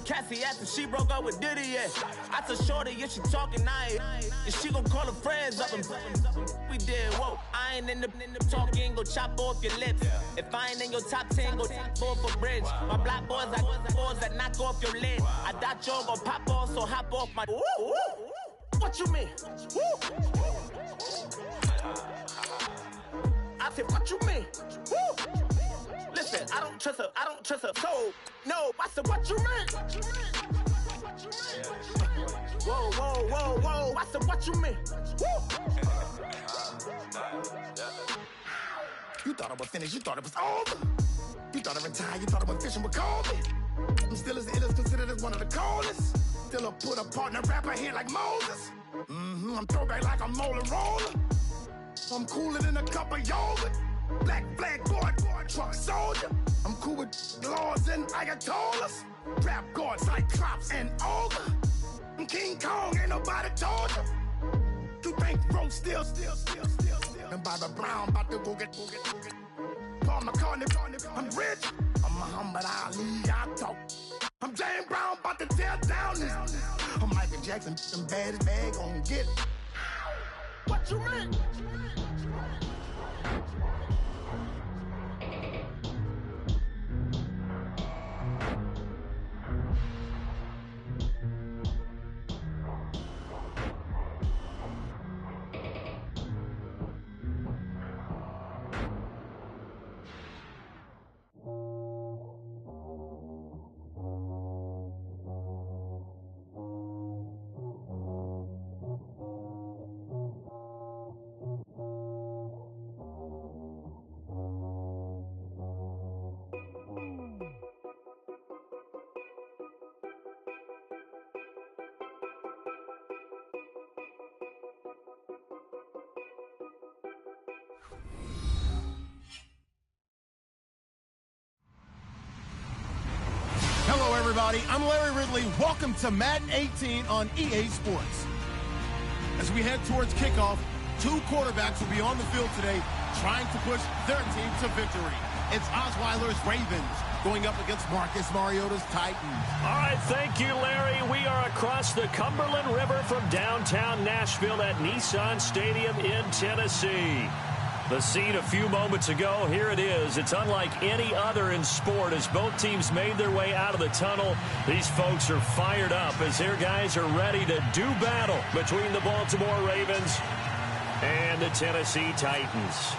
Cassie asked if she broke up with Diddy yet. I told Shorty if she talking, and she gon' call her friends up and we did, whoa. I ain't in the talking, go chop off your lips. If I ain't in your top 10, go top 4 for bridge. My black boys like boys that knock off your lid. I thought y'all gon' pop off, so hop off my. What you mean? I said, what you mean? Listen, I don't trust her, so, no, I said, what you mean? Whoa, I said, what you mean? You thought it was finished, you thought it was over. You thought it retired, you thought it was fishing with Kobe. I'm still as ill as considered as one of the coldest. Still a put a partner rapper here like Moses. I'm throwback like a molar roller. I'm cooler than a cup of yogurt. Black flag boy, truck soldier. I'm cool with laws and Ayatollahs. Rap god, Cyclops and Ogre. I'm King Kong, ain't nobody told you. You think Rose still. And Bobby Brown about to go get. Paul McCartney, I'm rich. I'm Muhammad Ali, I talk. I'm James Brown, about to tear down this. I'm Michael Jackson, some baddest bag gon' get it. What you mean? Hello, everybody. I'm Larry Ridley. Welcome to Madden 18 on EA Sports. As we head towards kickoff, two quarterbacks will be on the field today trying to push their team to victory. It's Osweiler's Ravens going up against Marcus Mariota's Titans. All right, thank you, Larry. We are across the Cumberland River from downtown Nashville at Nissan Stadium in Tennessee. The scene a few moments ago, here it is. It's unlike any other in sport as both teams made their way out of the tunnel. These folks are fired up as their guys are ready to do battle between the Baltimore Ravens and the Tennessee Titans.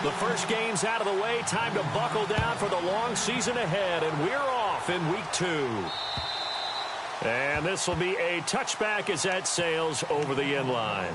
The first game's out of the way. Time to buckle down for the long season ahead, and we're off in week 2. And this will be a touchback as that sails over the end line.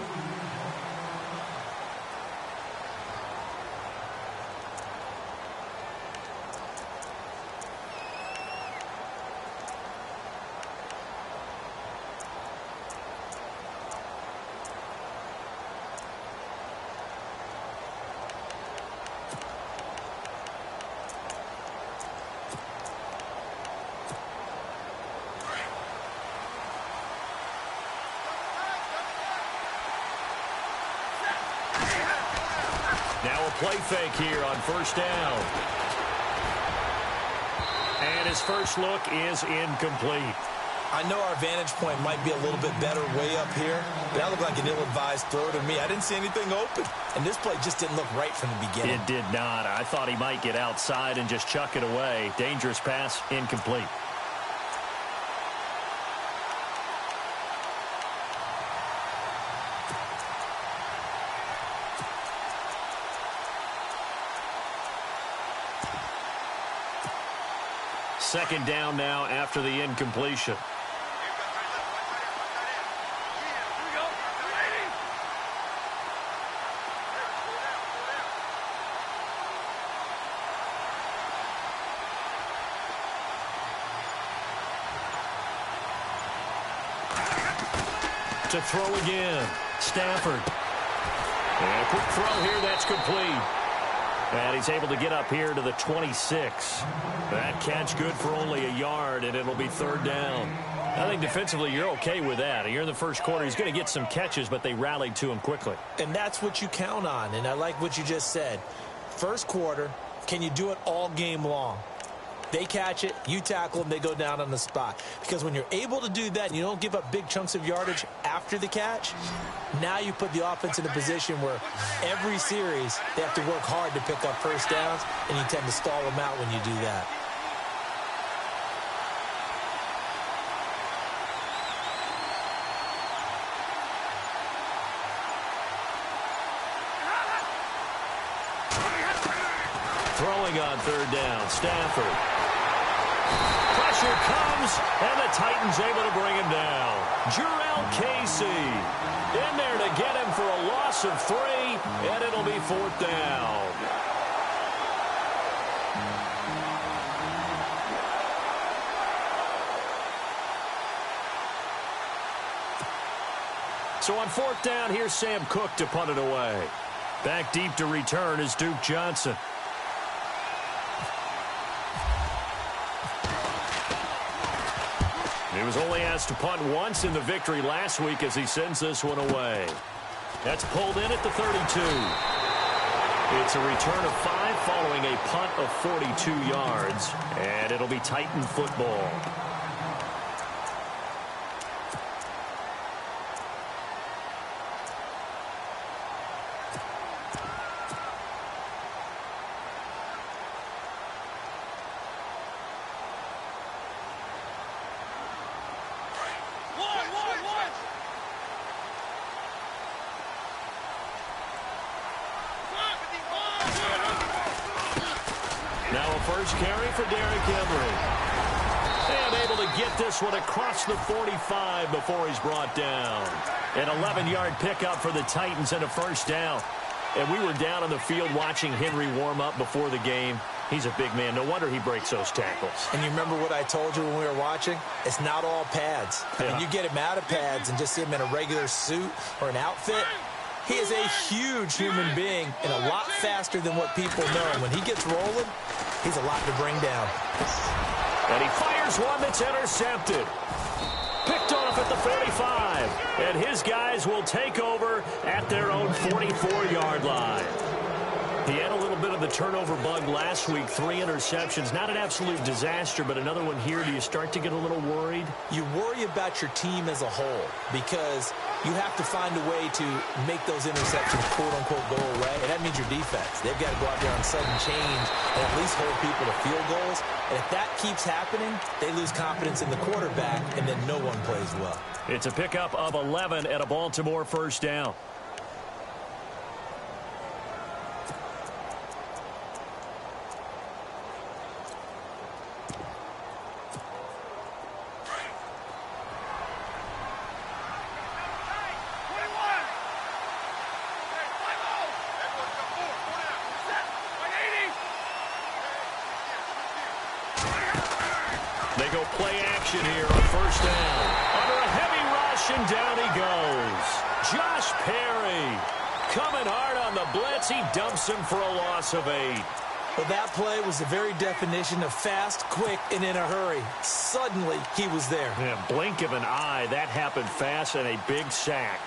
Now a play fake here on first down. And his first look is incomplete. I know our vantage point might be a little bit better way up here, but that looked like an ill-advised throw to me. I didn't see anything open, and this play just didn't look right from the beginning. It did not. I thought he might get outside and just chuck it away. Dangerous pass, incomplete. Second down now after the incompletion. To throw again, Stafford. And a quick throw here, that's complete. And he's able to get up here to the 26. That catch good for only a yard, and it'll be third down. I think defensively you're okay with that. Here in the first quarter, he's going to get some catches, but they rallied to him quickly. And that's what you count on, and I like what you just said. First quarter, can you do it all game long? They catch it, you tackle them, they go down on the spot. Because when you're able to do that and you don't give up big chunks of yardage after the catch, now you put the offense in a position where every series they have to work hard to pick up first downs, and you tend to stall them out when you do that. Throwing on third down, Stafford. Pressure comes, and the Titans able to bring him down. Jurrell Casey in there to get him for a loss of 3, and it'll be 4th down. So on 4th down, here's Sam Cook to punt it away. Back deep to return is Duke Johnson. He was only asked to punt once in the victory last week as he sends this one away. That's pulled in at the 32. It's a return of 5 following a punt of 42 yards, and it'll be Titan football. Now a first carry for Derrick Henry. And able to get this one across the 45 before he's brought down. An 11-yard pickup for the Titans and a first down. And we were down on the field watching Henry warm up before the game. He's a big man. No wonder he breaks those tackles. And you remember what I told you when we were watching? It's not all pads. I mean, you get him out of pads and just see him in a regular suit or an outfit. He is a huge human being and a lot faster than what people know. When he gets rolling, he's a lot to bring down. And he fires one that's intercepted. Picked off at the 45. And his guys will take over at their own 44-yard line. He had a little bit of the turnover bug last week. 3 interceptions. Not an absolute disaster, but another one here. Do you start to get a little worried? You worry about your team as a whole because you have to find a way to make those interceptions, quote-unquote, go away. And that means your defense. They've got to go out there on sudden change and at least hold people to field goals. And if that keeps happening, they lose confidence in the quarterback, and then no one plays well. It's a pickup of 11 at a Baltimore first down. They go play action here on first down. Under a heavy rush, and down he goes. Josh Perry coming hard on the blitz. He dumps him for a loss of 8. Well, that play was the very definition of fast, quick, and in a hurry. Suddenly, he was there. Yeah, blink of an eye. That happened fast, and a big sack.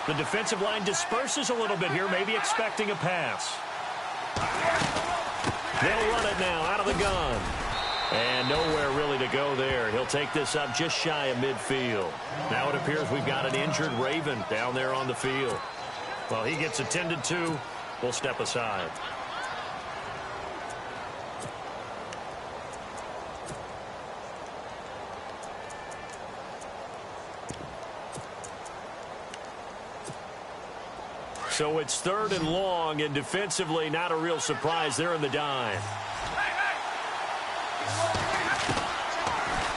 The defensive line disperses a little bit here, maybe expecting a pass. They'll run it now out of the gun. And nowhere really to go there. He'll take this up just shy of midfield. Now it appears we've got an injured Raven down there on the field. Well, he gets attended to. We'll step aside. So it's 3rd and long, and defensively not a real surprise. They're in the dime.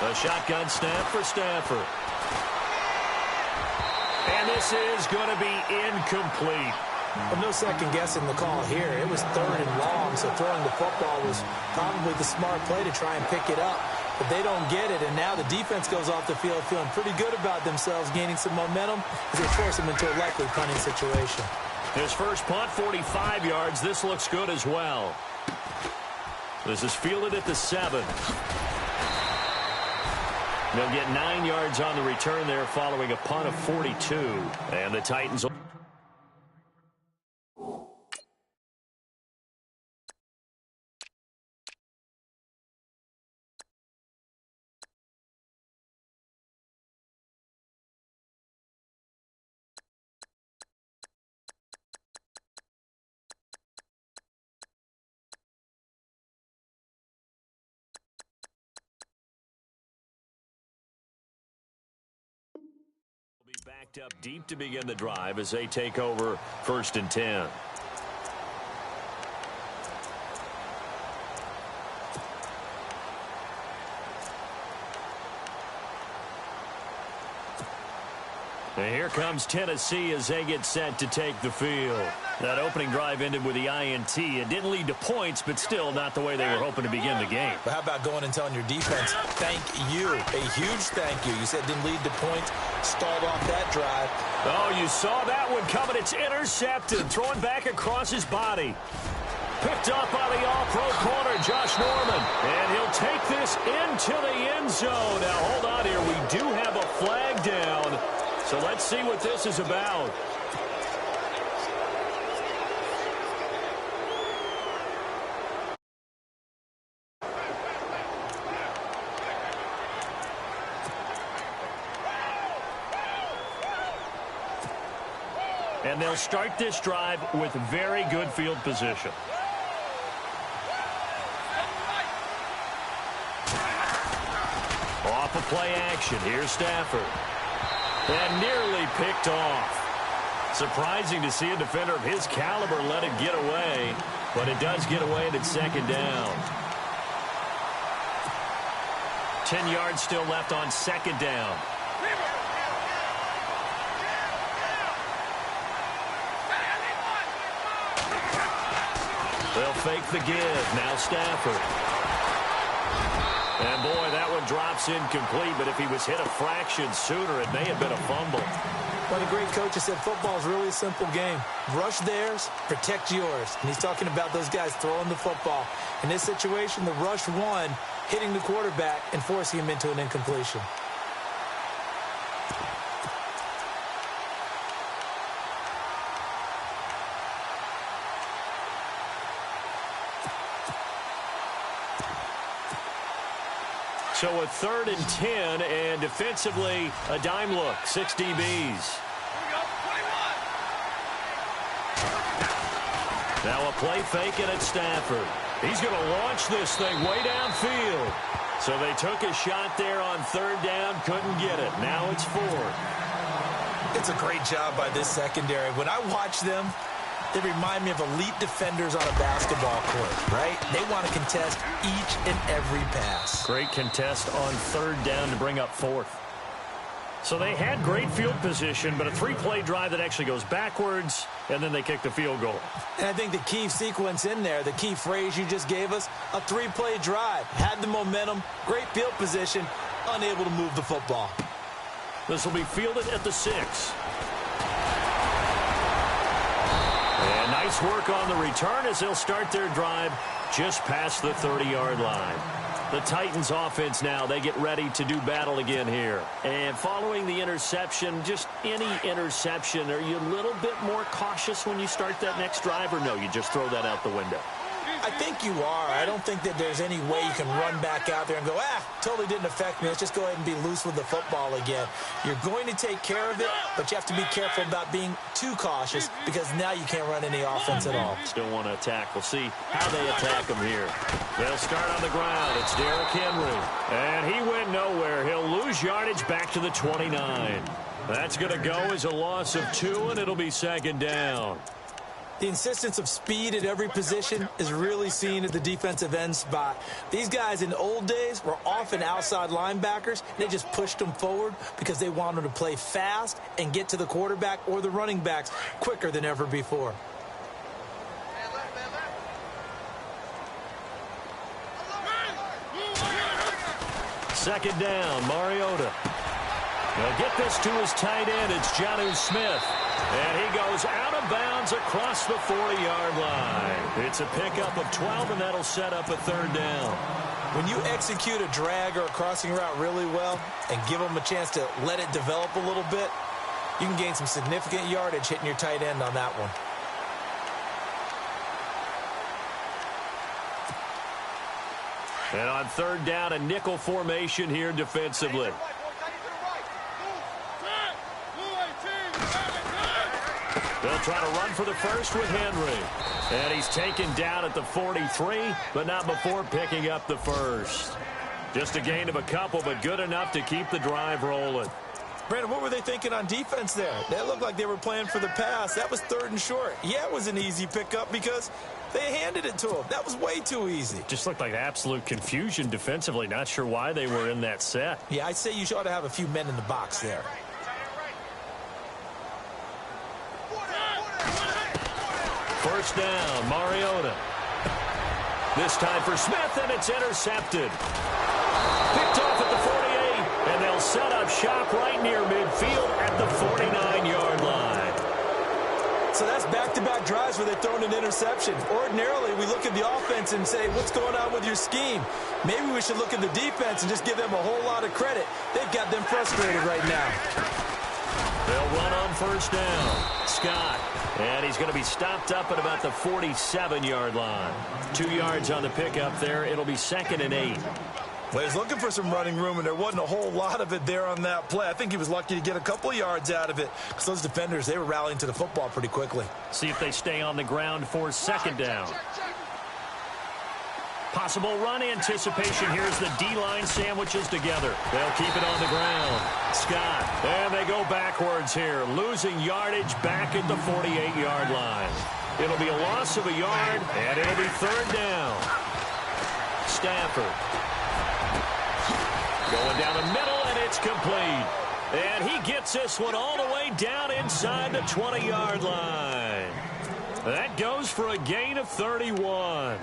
A shotgun snap for Stafford. And this is going to be incomplete. Well, no second guessing the call here. It was 3rd and long, so throwing the football was probably the smart play to try and pick it up. But they don't get it, and now the defense goes off the field feeling pretty good about themselves, gaining some momentum as they force them into a likely punting situation. His first punt, 45 yards. This looks good as well. This is fielded at the 7. They'll get 9 yards on the return there following a punt of 42. And the Titans... backed up deep to begin the drive as they take over 1st and 10. And here comes Tennessee as they get set to take the field. That opening drive ended with the INT. It didn't lead to points, but still not the way they were hoping to begin the game. But how about going and telling your defense, thank you, a huge thank you. You said it didn't lead to points, stalled off that drive. Oh, you saw that one coming. It's intercepted, throwing back across his body. Picked up by the all-pro corner, Josh Norman. And he'll take this into the end zone. Now, hold on here. We do have a flag down. So let's see what this is about. And they'll start this drive with very good field position. Off of play action. Here's Stafford. And nearly picked off. Surprising to see a defender of his caliber let it get away. But it does get away and it's 2nd down. 10 yards still left on 2nd down. They'll fake the give. Now Stafford. And, boy, that one drops incomplete. But if he was hit a fraction sooner, it may have been a fumble. Well, the great coach has said football is really a simple game. Rush theirs, protect yours. And he's talking about those guys throwing the football. In this situation, the rush won, hitting the quarterback and forcing him into an incompletion. So a 3rd and 10, and defensively, a dime look. 6 DBs. Now a play fake it at Stafford. He's going to launch this thing way downfield. So they took a shot there on 3rd down, couldn't get it. Now it's 4th. It's a great job by this secondary. When I watch them, they remind me of elite defenders on a basketball court, right? They want to contest each and every pass. Great contest on 3rd down to bring up 4th. So they had great field position, but a 3-play drive that actually goes backwards, and then they kick the field goal. And I think the key sequence in there, the key phrase you just gave us, a 3-play drive. Had the momentum, great field position, unable to move the football. This will be fielded at the 6. And nice work on the return as they'll start their drive just past the 30-yard line. The Titans offense now, they get ready to do battle again here. And following the interception, just any interception, are you a little bit more cautious when you start that next drive, or no, you just throw that out the window? I think you are. I don't think that there's any way you can run back out there and go, totally didn't affect me. Let's just go ahead and be loose with the football again. You're going to take care of it, but you have to be careful about being too cautious because now you can't run any offense at all. Still want to attack. We'll see how they attack them here. They'll start on the ground. It's Derrick Henry. And he went nowhere. He'll lose yardage back to the 29. That's going to go as a loss of 2, and it'll be 2nd down. The insistence of speed at every position is really seen at the defensive end spot. These guys in old days were often outside linebackers. They just pushed them forward because they wanted to play fast and get to the quarterback or the running backs quicker than ever before. Second down, Mariota. He'll get this to his tight end. It's Jonnu Smith. And he goes out of bounds runs across the 40-yard line. It's a pickup of 12, and that'll set up a third down. When you execute a drag or a crossing route really well and give them a chance to let it develop a little bit, you can gain some significant yardage hitting your tight end on that one. And on third down, a nickel formation here defensively. They'll try to run for the first with Henry. And he's taken down at the 43, but not before picking up the first. Just a gain of a couple, but good enough to keep the drive rolling. Brandon, what were they thinking on defense there? They looked like they were playing for the pass. That was 3rd and short. Yeah, it was an easy pickup because they handed it to him. That was way too easy. Just looked like absolute confusion defensively. Not sure why they were in that set. Yeah, I'd say you ought to have a few men in the box there. First down, Mariota. This time for Smith, and it's intercepted. Picked off at the 48, and they'll set up shop right near midfield at the 49-yard line. So that's back-to-back drives where they've thrown an interception. Ordinarily, we look at the offense and say, what's going on with your scheme? Maybe we should look at the defense and just give them a whole lot of credit. They've got them frustrated right now. They'll run on first down. Scott. And he's going to be stopped up at about the 47-yard line. 2 yards on the pickup there. It'll be 2nd and 8. Well, he's looking for some running room, and there wasn't a whole lot of it there on that play. I think he was lucky to get a couple of yards out of it because those defenders, they were rallying to the football pretty quickly. See if they stay on the ground for 2nd down. Possible run anticipation. Here's the D-line sandwiches together. They'll keep it on the ground. Scott. And they go backwards here. Losing yardage back at the 48-yard line. It'll be a loss of a yard, and it'll be 3rd down. Stafford. Going down the middle, and it's complete. And he gets this one all the way down inside the 20-yard line. That goes for a gain of 31.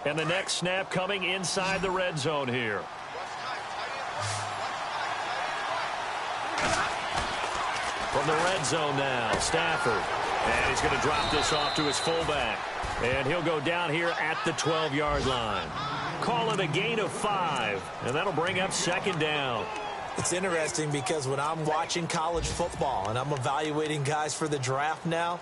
And the next snap coming inside the red zone here. From the red zone now, Stafford. And he's going to drop this off to his fullback. And he'll go down here at the 12-yard line. Call it a gain of 5. And that'll bring up 2nd down. It's interesting because when I'm watching college football and I'm evaluating guys for the draft now,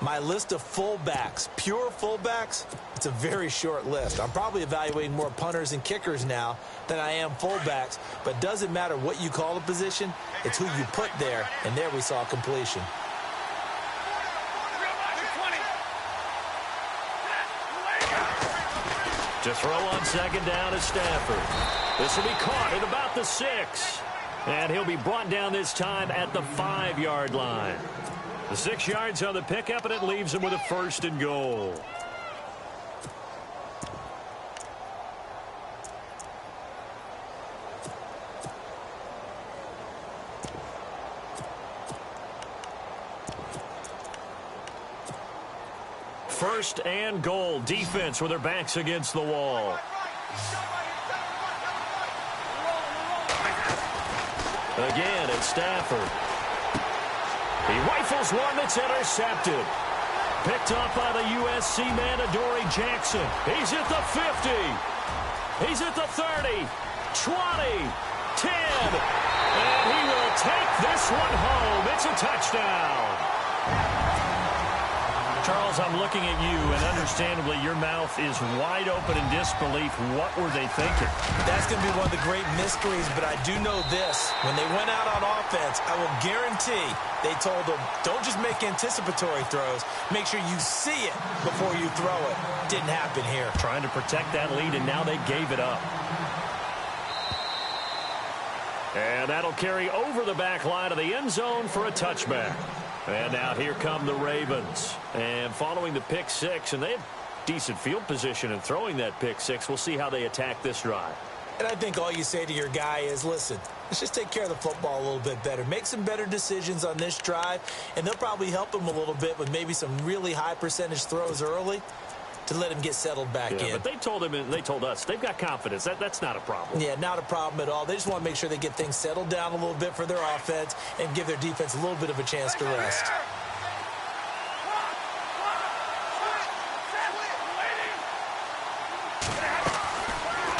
my list of fullbacks, pure fullbacks, it's a very short list. I'm probably evaluating more punters and kickers now than I am fullbacks, but it doesn't matter what you call a position, it's who you put there, and there we saw completion. To throw on 2nd down is Stafford. This will be caught at about the 6. And he'll be brought down this time at the 5-yard line. The 6 yards on the pickup, and it leaves him with a 1st and goal. First and goal. Defense with their backs against the wall. Again, it's Stafford. He rifles one that's intercepted. Picked off by the USC man, Adoree Jackson. He's at the 50. He's at the 30, 20, 10. And he will take this one home. It's a touchdown. Charles, I'm looking at you, and understandably, your mouth is wide open in disbelief. What were they thinking? That's going to be one of the great mysteries, but I do know this. When they went out on offense, I will guarantee they told them, don't just make anticipatory throws. Make sure you see it before you throw it. Didn't happen here. Trying to protect that lead, and now they gave it up. And that'll carry over the back line of the end zone for a touchback. And now here come the Ravens. And following the pick 6, and they have decent field position in throwing that pick 6. We'll see how they attack this drive. And I think all you say to your guy is, listen, let's just take care of the football a little bit better. Make some better decisions on this drive, and they'll probably help him a little bit with maybe some really high percentage throws early to let him get settled back in. But they told us they've got confidence. That's not a problem. Yeah, not a problem at all. They just want to make sure they get things settled down a little bit for their offense and give their defense a little bit of a chance to rest.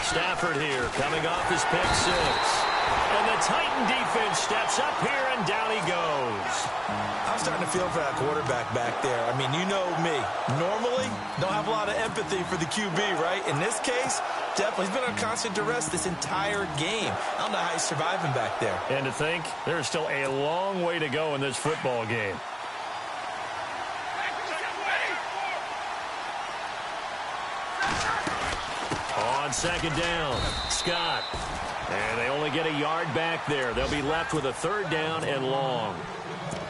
Stafford here coming off his pick six. And the Titan defense steps up here, and down he goes. I'm starting to feel for that quarterback back there. I mean, you know me. Normally, don't have a lot of empathy for the QB, right? In this case, definitely. He's been on constant duress this entire game. I don't know how he's surviving back there. And to think, there's still a long way to go in this football game. On second down, Scott. And they only get a yard back there. They'll be left with a third down and long.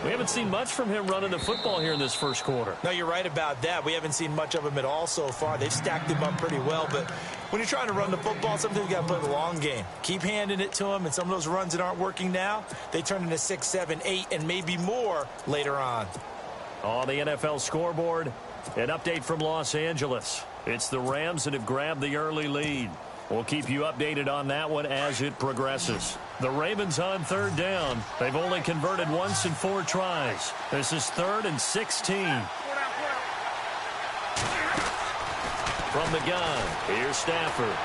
We haven't seen much from him running the football here in this first quarter. No, you're right about that. We haven't seen much of him at all so far. They've stacked him up pretty well. But when you're trying to run the football, sometimes you got to play the long game. Keep handing it to him, and some of those runs that aren't working now, they turn into 6, 7, 8, and maybe more later on. On the NFL scoreboard, an update from Los Angeles. It's the Rams that have grabbed the early lead. We'll keep you updated on that one as it progresses. The Ravens on third down. They've only converted once in 4 tries. This is 3rd and 16. From the gun, here's Stafford.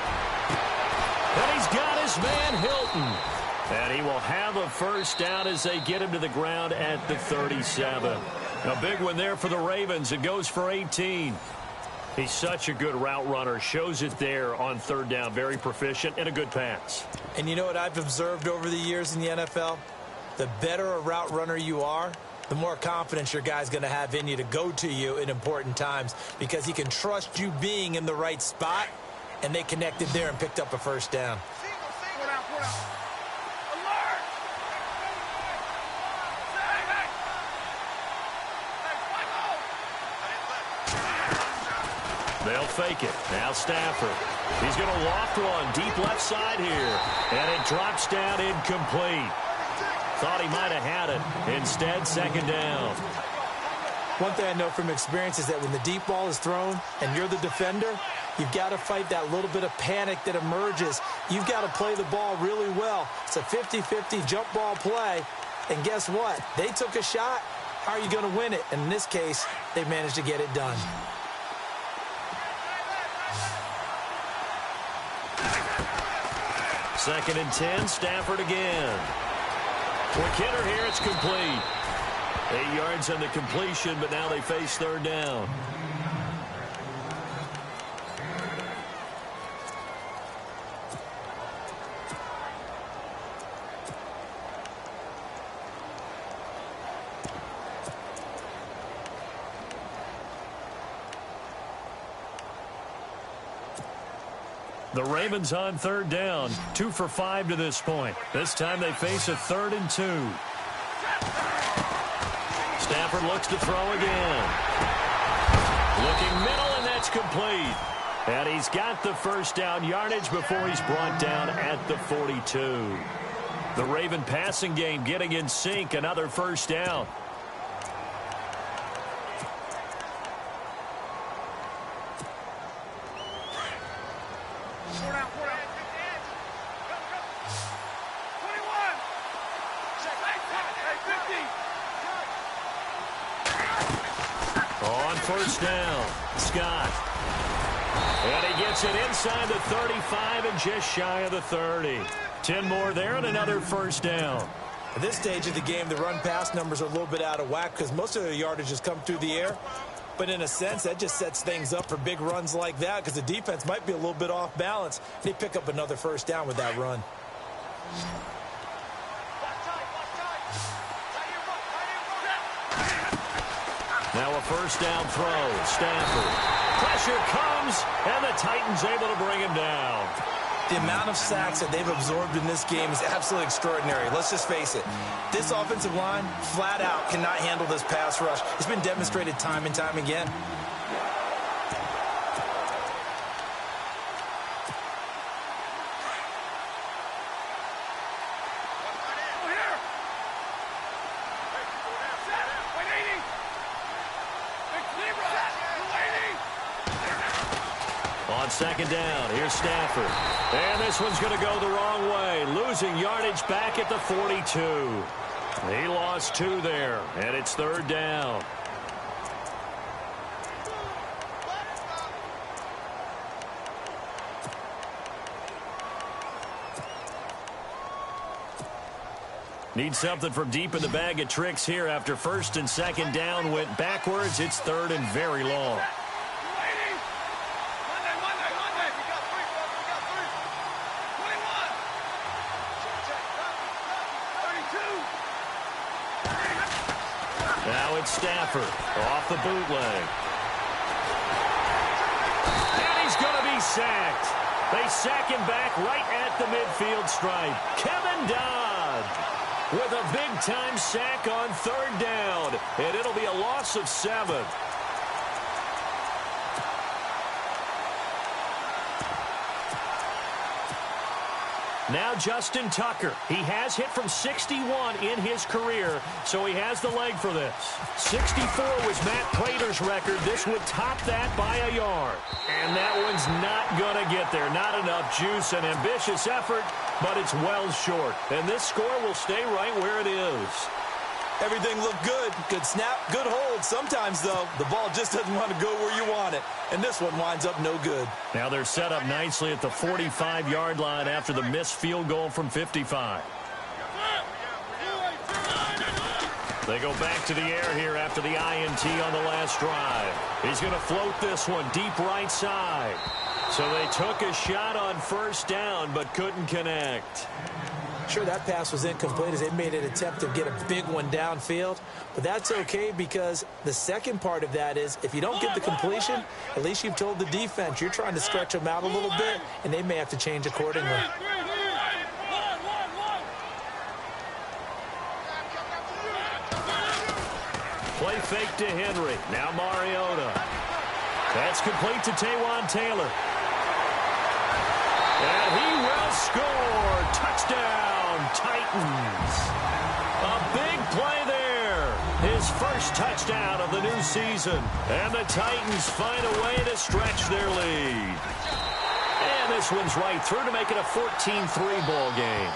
And he's got his man Hilton. And he will have a first down as they get him to the ground at the 37. A big one there for the Ravens. It goes for 18. He's such a good route runner. Shows it there on third down. Very proficient and a good pass. And you know what I've observed over the years in the NFL? The better a route runner you are, the more confidence your guy's going to have in you to go to you in important times because he can trust you being in the right spot, and they connected there and picked up a first down. They'll fake it. Now Stafford. He's going to loft one deep left side here. And it drops down incomplete. Thought he might have had it. Instead, second down. One thing I know from experience is that when the deep ball is thrown and you're the defender, you've got to fight that little bit of panic that emerges. You've got to play the ball really well. It's a 50-50 jump ball play. And guess what? They took a shot. How are you going to win it? And in this case, they managed to get it done. Second and 10, Stafford again. Quick hitter here, it's complete. 8 yards on the completion, but now they face third down. The Ravens on third down, 2 for 5 to this point. This time they face a 3rd and 2. Stafford looks to throw again. Looking middle, and that's complete. And he's got the first down yardage before he's brought down at the 42. The Raven passing game getting in sync, another first down. First down, Scott. And he gets it inside the 35 and just shy of the 30. 10 more there and another first down. At this stage of the game, the run-pass numbers are a little bit out of whack because most of their yardage has come through the air. But in a sense, that just sets things up for big runs like that because the defense might be a little bit off balance. They pick up another first down with that run. Now a first down throw. Stafford. Pressure comes, and the Titans able to bring him down. The amount of sacks that they've absorbed in this game is absolutely extraordinary. Let's just face it. This offensive line, flat out, cannot handle this pass rush. It's been demonstrated time and time again. On second down, here's Stafford. And this one's going to go the wrong way. Losing yardage back at the 42. He lost 2 there, and it's third down. Need something from deep in the bag of tricks here after first and second down went backwards. It's third and very long. Now it's Stafford off the bootleg. And he's going to be sacked. They sack him back right at the midfield stripe. Kevin Dodd with a big-time sack on third down. And it'll be a loss of 7. Now Justin Tucker. He has hit from 61 in his career, so he has the leg for this. 64 was Matt Prater's record. This would top that by a yard. And that one's not going to get there. Not enough juice. An ambitious effort, but it's well short. And this score will stay right where it is. Everything looked good. Good snap, good hold. Sometimes, though, the ball just doesn't want to go where you want it. And this one winds up no good. Now they're set up nicely at the 45-yard line after the missed field goal from 55. They go back to the air here after the INT on the last drive. He's going to float this one deep right side. So they took a shot on first down but couldn't connect. Sure, that pass was incomplete as they made an attempt to get a big one downfield. But that's okay because the second part of that is if you don't get the completion, at least you've told the defense you're trying to stretch them out a little bit, and they may have to change accordingly. Play fake to Henry. Now Mariota. That's complete to Taywan Taylor. And he will score. Touchdown, Titans. A big play there. His first touchdown of the new season. And the Titans find a way to stretch their lead. And this one's right through to make it a 14-3 ball game.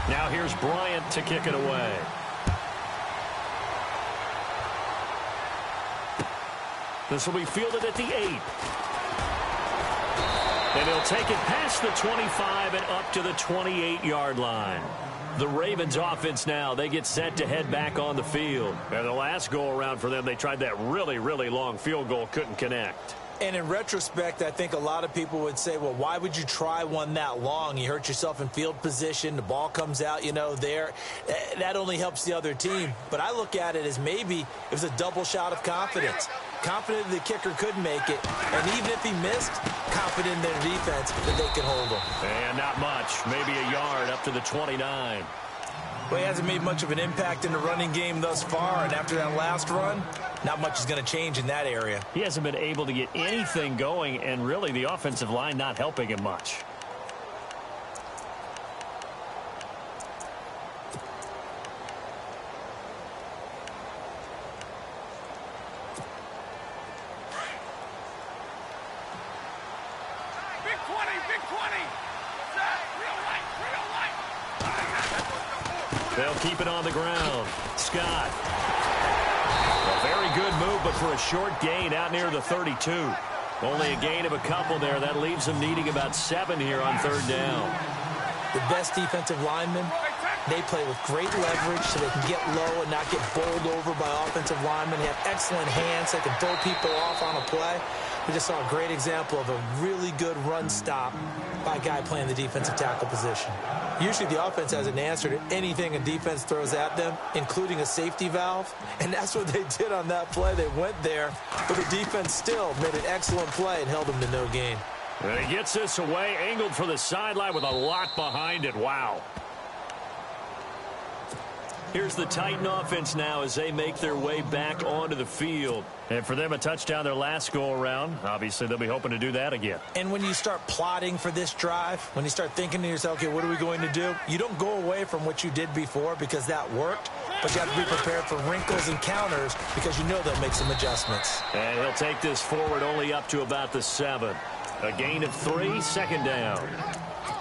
Now here's Bryant to kick it away. This will be fielded at the 8. And he'll take it past the 25 and up to the 28-yard line. The Ravens offense now, they get set to head back on the field. And the last go-around for them, they tried that really, really long field goal, couldn't connect. And in retrospect, I think a lot of people would say, well, why would you try one that long? You hurt yourself in field position. The ball comes out, there. That only helps the other team. But I look at it as maybe it was a double shot of confidence. Confident the kicker could make it. And even if he missed, confident in their defense that they can hold him. And not much. Maybe a yard up to the 29. Well, he hasn't made much of an impact in the running game thus far, and after that last run, not much is going to change in that area. He hasn't been able to get anything going, and really the offensive line not helping him much. Big 20, big 20. Real light. They'll keep it on the ground. Scott. A very good move, but for a short gain out near the 32. Only a gain of a couple there. That leaves them needing about 7 here on third down. The best defensive linemen, they play with great leverage so they can get low and not get bowled over by offensive linemen. They have excellent hands. They can throw people off on a play. We just saw a great example of a really good run stop by a guy playing the defensive tackle position. Usually the offense has an answer to anything a defense throws at them, including a safety valve. And that's what they did on that play. They went there, but the defense still made an excellent play and held them to no gain. And he gets this away, angled for the sideline with a lot behind it. Wow. Here's the Titan offense now as they make their way back onto the field. And for them, a touchdown their last go-around. Obviously, they'll be hoping to do that again. And when you start plotting for this drive, when you start thinking to yourself, okay, what are we going to do? You don't go away from what you did before because that worked. but you have to be prepared for wrinkles and counters because you know they'll make some adjustments. And he'll take this forward only up to about the 7. A gain of 3, second down.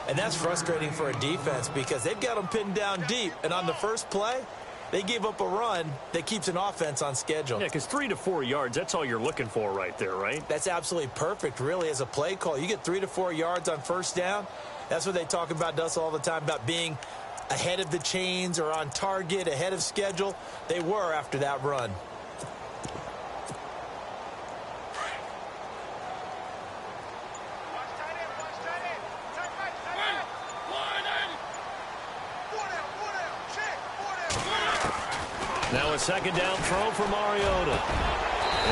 And that's frustrating for a defense because they've got them pinned down deep. And on the first play, they gave up a run that keeps an offense on schedule. Yeah, because 3 to 4 yards, that's all you're looking for right there, right? That's absolutely perfect, really, as a play call. You get 3 to 4 yards on first down. That's what they talk about us all the time, about being ahead of the chains or on target, ahead of schedule. They were after that run. Now a second down throw for Mariota.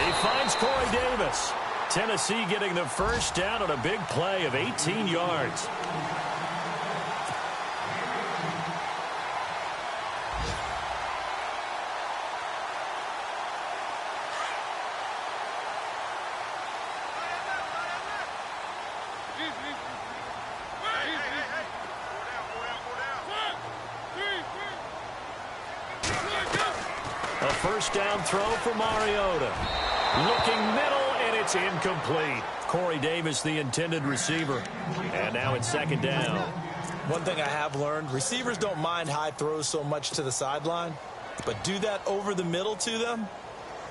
He finds Corey Davis. Tennessee getting the first down on a big play of 18 yards. A first down throw for Mariota. Looking middle, and it's incomplete. Corey Davis, the intended receiver. And now it's second down. One thing I have learned, receivers don't mind high throws so much to the sideline, but do that over the middle to them,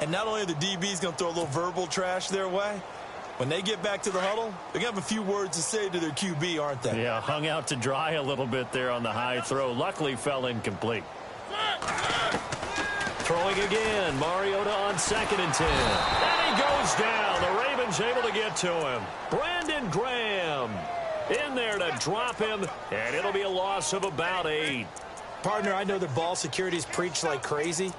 and not only are the DBs going to throw a little verbal trash their way, when they get back to the huddle, they're going to have a few words to say to their QB, aren't they? Yeah, hung out to dry a little bit there on the high throw. Luckily fell incomplete. Throwing again, Mariota on 2nd and 10. And he goes down. The Ravens able to get to him. Brandon Graham in there to drop him, and it'll be a loss of about 8. Partner, I know that ball security's preached like crazy,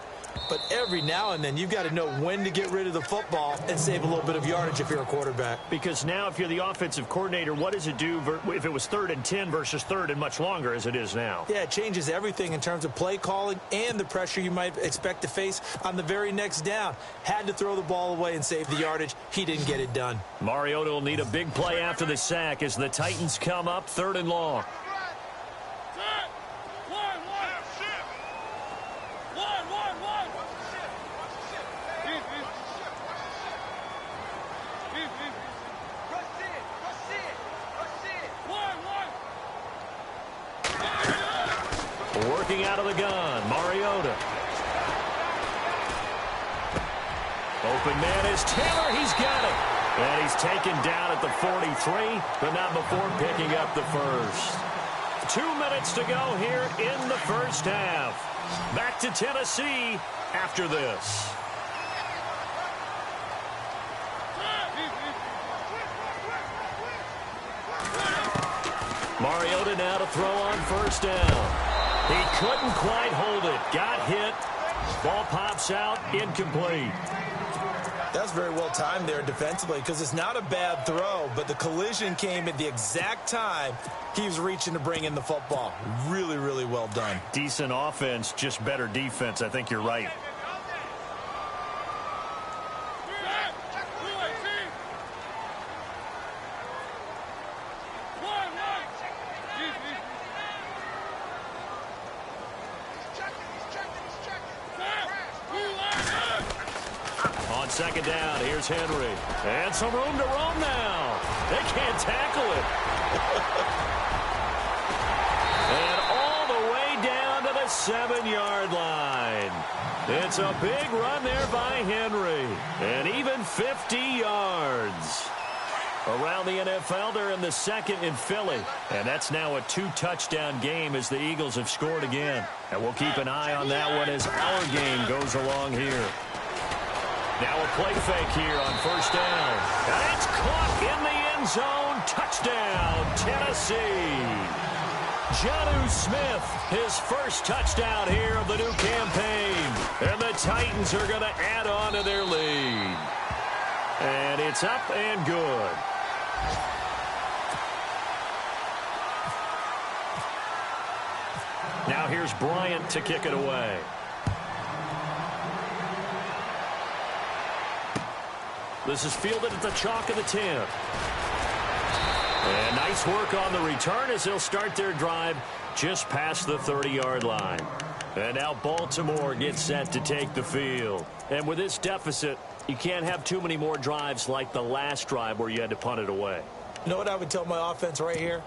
but every now and then you've got to know when to get rid of the football and save a little bit of yardage if you're a quarterback. Because now if you're the offensive coordinator, what does it do if it was 3rd and 10 versus 3rd and much longer as it is now? Yeah, it changes everything in terms of play calling and the pressure you might expect to face on the very next down. Had to throw the ball away and save the yardage. He didn't get it done. Mariota will need a big play after the sack as the Titans come up 3rd and long. Working out of the gun, Mariota. Open man is Taylor. He's got it. And he's taken down at the 43, but not before picking up the first. 2 minutes to go here in the first half. Back to Tennessee after this. Mariota now to throw on first down. He couldn't quite hold it. Got hit. Ball pops out. Incomplete. That's very well timed there defensively because it's not a bad throw, but the collision came at the exact time he was reaching to bring in the football. Really, really well done. Decent offense, just better defense. I think you're right. Second down, here's Henry. And some room to roam now. They can't tackle it. And all the way down to the 7-yard line. It's a big run there by Henry. And even 50 yards. Around the NFL, they're in the 2nd in Philly. And that's now a 2-touchdown game as the Eagles have scored again. And we'll keep an eye on that one as our game goes along here. Now a play fake here on first down. And it's caught in the end zone. Touchdown, Tennessee. Jonnu Smith, his first touchdown here of the new campaign. And the Titans are going to add on to their lead. And it's up and good. Now here's Bryant to kick it away. This is fielded at the chalk of the 10. And nice work on the return as they'll start their drive just past the 30-yard line. And now Baltimore gets set to take the field. And with this deficit, you can't have too many more drives like the last drive where you had to punt it away. You know what I would tell my offense right here?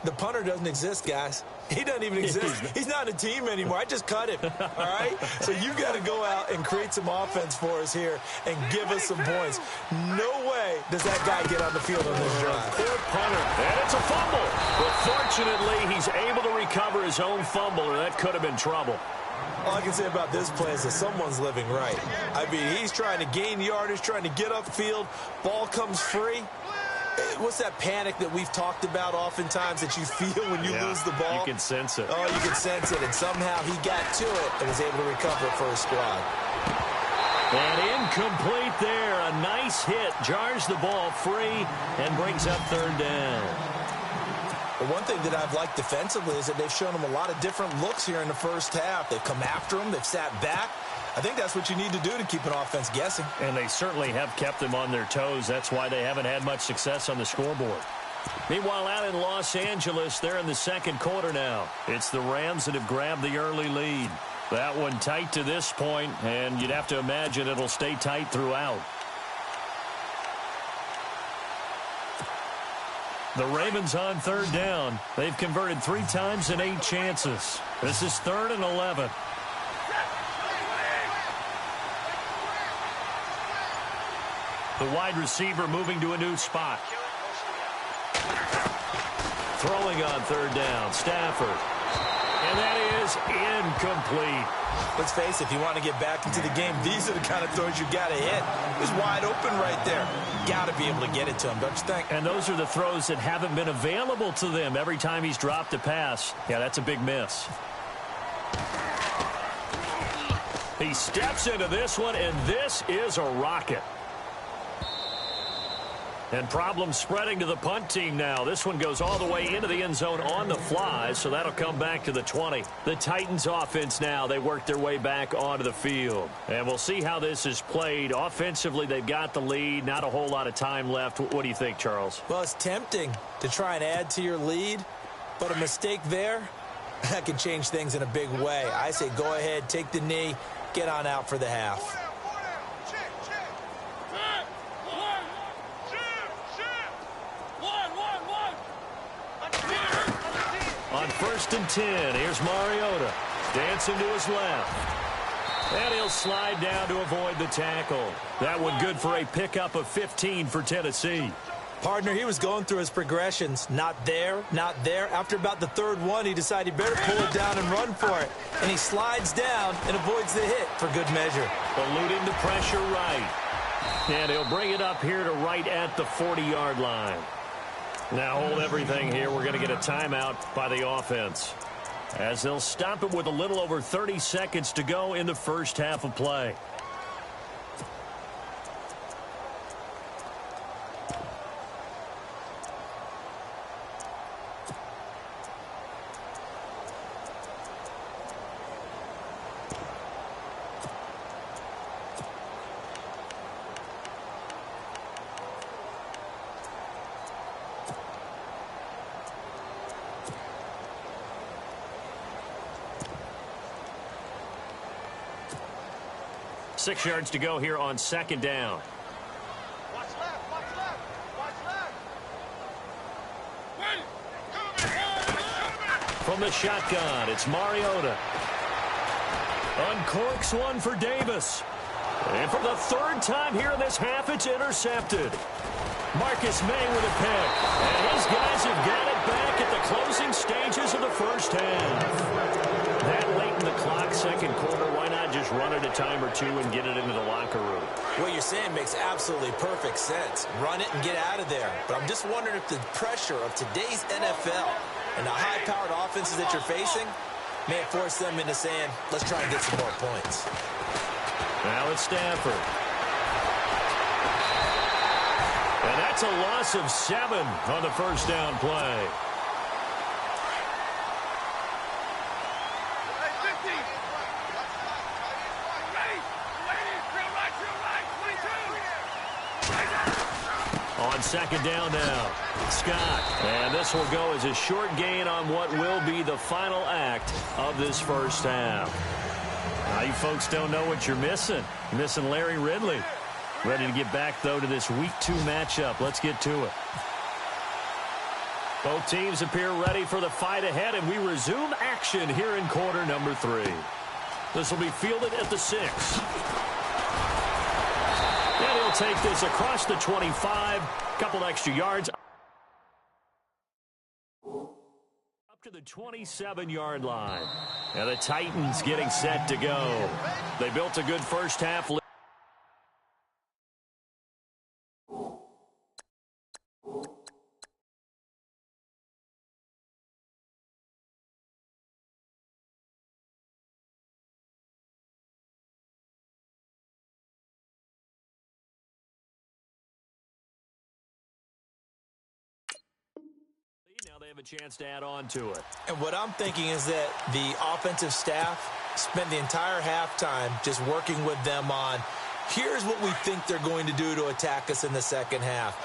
The punter doesn't exist, guys. He doesn't even exist. He's not a team anymore. I just cut him, all right? So you've got to go out and create some offense for us here and give us some points. No way does that guy get on the field on this drive. Poor punter. And it's a fumble. But fortunately, he's able to recover his own fumble, or that could have been trouble. All I can say about this play is that someone's living right. I mean, he's trying to gain yardage, trying to get upfield. Ball comes free. What's that panic that we've talked about oftentimes that you feel when you lose the ball? You can sense it. Oh, you can sense it. And somehow he got to it and was able to recover it for his squad. And incomplete there. A nice hit. Jars the ball free and brings up third down. But one thing that I've liked defensively is that they've shown him a lot of different looks here in the first half. They've come after him. They've sat back. I think that's what you need to do to keep an offense guessing. And they certainly have kept them on their toes. That's why they haven't had much success on the scoreboard. Meanwhile, out in Los Angeles, they're in the second quarter now. It's the Rams that have grabbed the early lead. That one tight to this point, and you'd have to imagine it'll stay tight throughout. The Ravens on third down. They've converted 3 times in 8 chances. This is 3rd and 11. The wide receiver moving to a new spot. Throwing on third down, Stafford. And that is incomplete. Let's face it, if you want to get back into the game, these are the kind of throws you got to hit. He's wide open right there. Got to be able to get it to him, don't you think? And those are the throws that haven't been available to them every time he's dropped a pass. Yeah, that's a big miss. He steps into this one, and this is a rocket. And problems spreading to the punt team now. This one goes all the way into the end zone on the fly, so that'll come back to the 20. The Titans offense now, they work their way back onto the field. And we'll see how this is played. Offensively, they've got the lead. Not a whole lot of time left. What do you think, Charles? Well, it's tempting to try and add to your lead, but a mistake there, that can change things in a big way. I say go ahead, take the knee, get on out for the half. On 1st and 10, here's Mariota. Dancing to his left. And he'll slide down to avoid the tackle. That one good for a pickup of 15 for Tennessee. Partner, he was going through his progressions. Not there, not there. After about the 3rd one, he decided he better pull it down and run for it. And he slides down and avoids the hit for good measure. Eluding the pressure right. And he'll bring it up here to right at the 40-yard line. Now hold everything here. We're going to get a timeout by the offense, as they'll stop it with a little over 30 seconds to go in the first half of play. Six yards to go here on 2nd down. Watch left, watch left, watch left. From the shotgun, it's Mariota. Uncorks one for Davis. And for the 3rd time here in this half, it's intercepted. Marcus May with a pick. And his guys have got it back at the closing stages of the first half. That late in the clock, 2nd quarter, why not just run it a time or two and get it into the locker room? What you're saying makes absolutely perfect sense. Run it and get out of there. But I'm just wondering if the pressure of today's NFL and the high-powered offenses that you're facing may force them into saying, let's try and get some more points. Now it's Stafford. And that's a loss of 7 on the first down play. On second down now, Scott. And this will go as a short gain on what will be the final act of this first half. Now, you folks don't know what you're missing. You're missing Larry Ridley. Ready to get back, though, to this Week 2 matchup. Let's get to it. Both teams appear ready for the fight ahead, and we resume action here in quarter number 3. This will be fielded at the 6. And he'll take this across the 25. Couple extra yards. Up to the 27-yard line. And the Titans getting set to go. They built a good first half. Now they have a chance to add on to it. And what I'm thinking is that the offensive staff spent the entire halftime just working with them on, here's what we think they're going to do to attack us in the second half.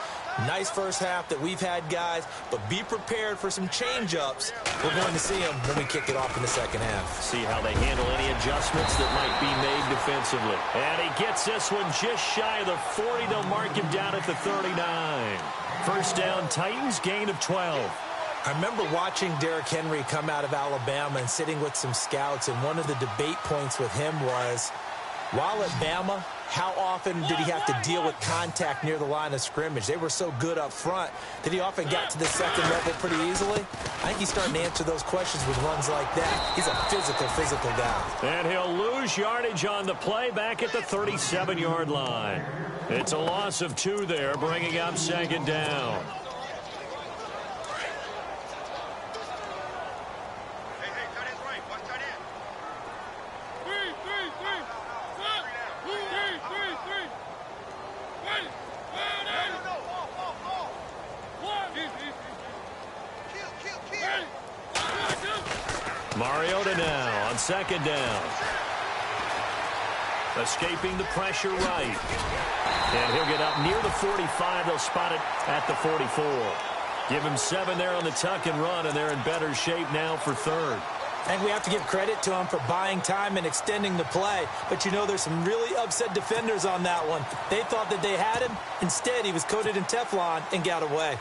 Nice first half that we've had, guys, but be prepared for some change-ups. We're going to see them when we kick it off in the second half. See how they handle any adjustments that might be made defensively. And he gets this one just shy of the 40. They'll mark him down at the 39. First down, Titans, gain of 12. I remember watching Derrick Henry come out of Alabama and sitting with some scouts, and one of the debate points with him was, while at Bama, how often did he have to deal with contact near the line of scrimmage? They were so good up front that he often got to the second level pretty easily. I think he's starting to answer those questions with runs like that. He's a physical guy. And he'll lose yardage on the play back at the 37-yard line. It's a loss of 2 there, bringing up second down. Mariota now on second down. Escaping the pressure right. And he'll get up near the 45. They'll spot it at the 44. Give him 7 there on the tuck and run, and they're in better shape now for third. I think we have to give credit to him for buying time and extending the play. But, you know, there's some really upset defenders on that one. They thought that they had him. Instead, he was coated in Teflon and got away.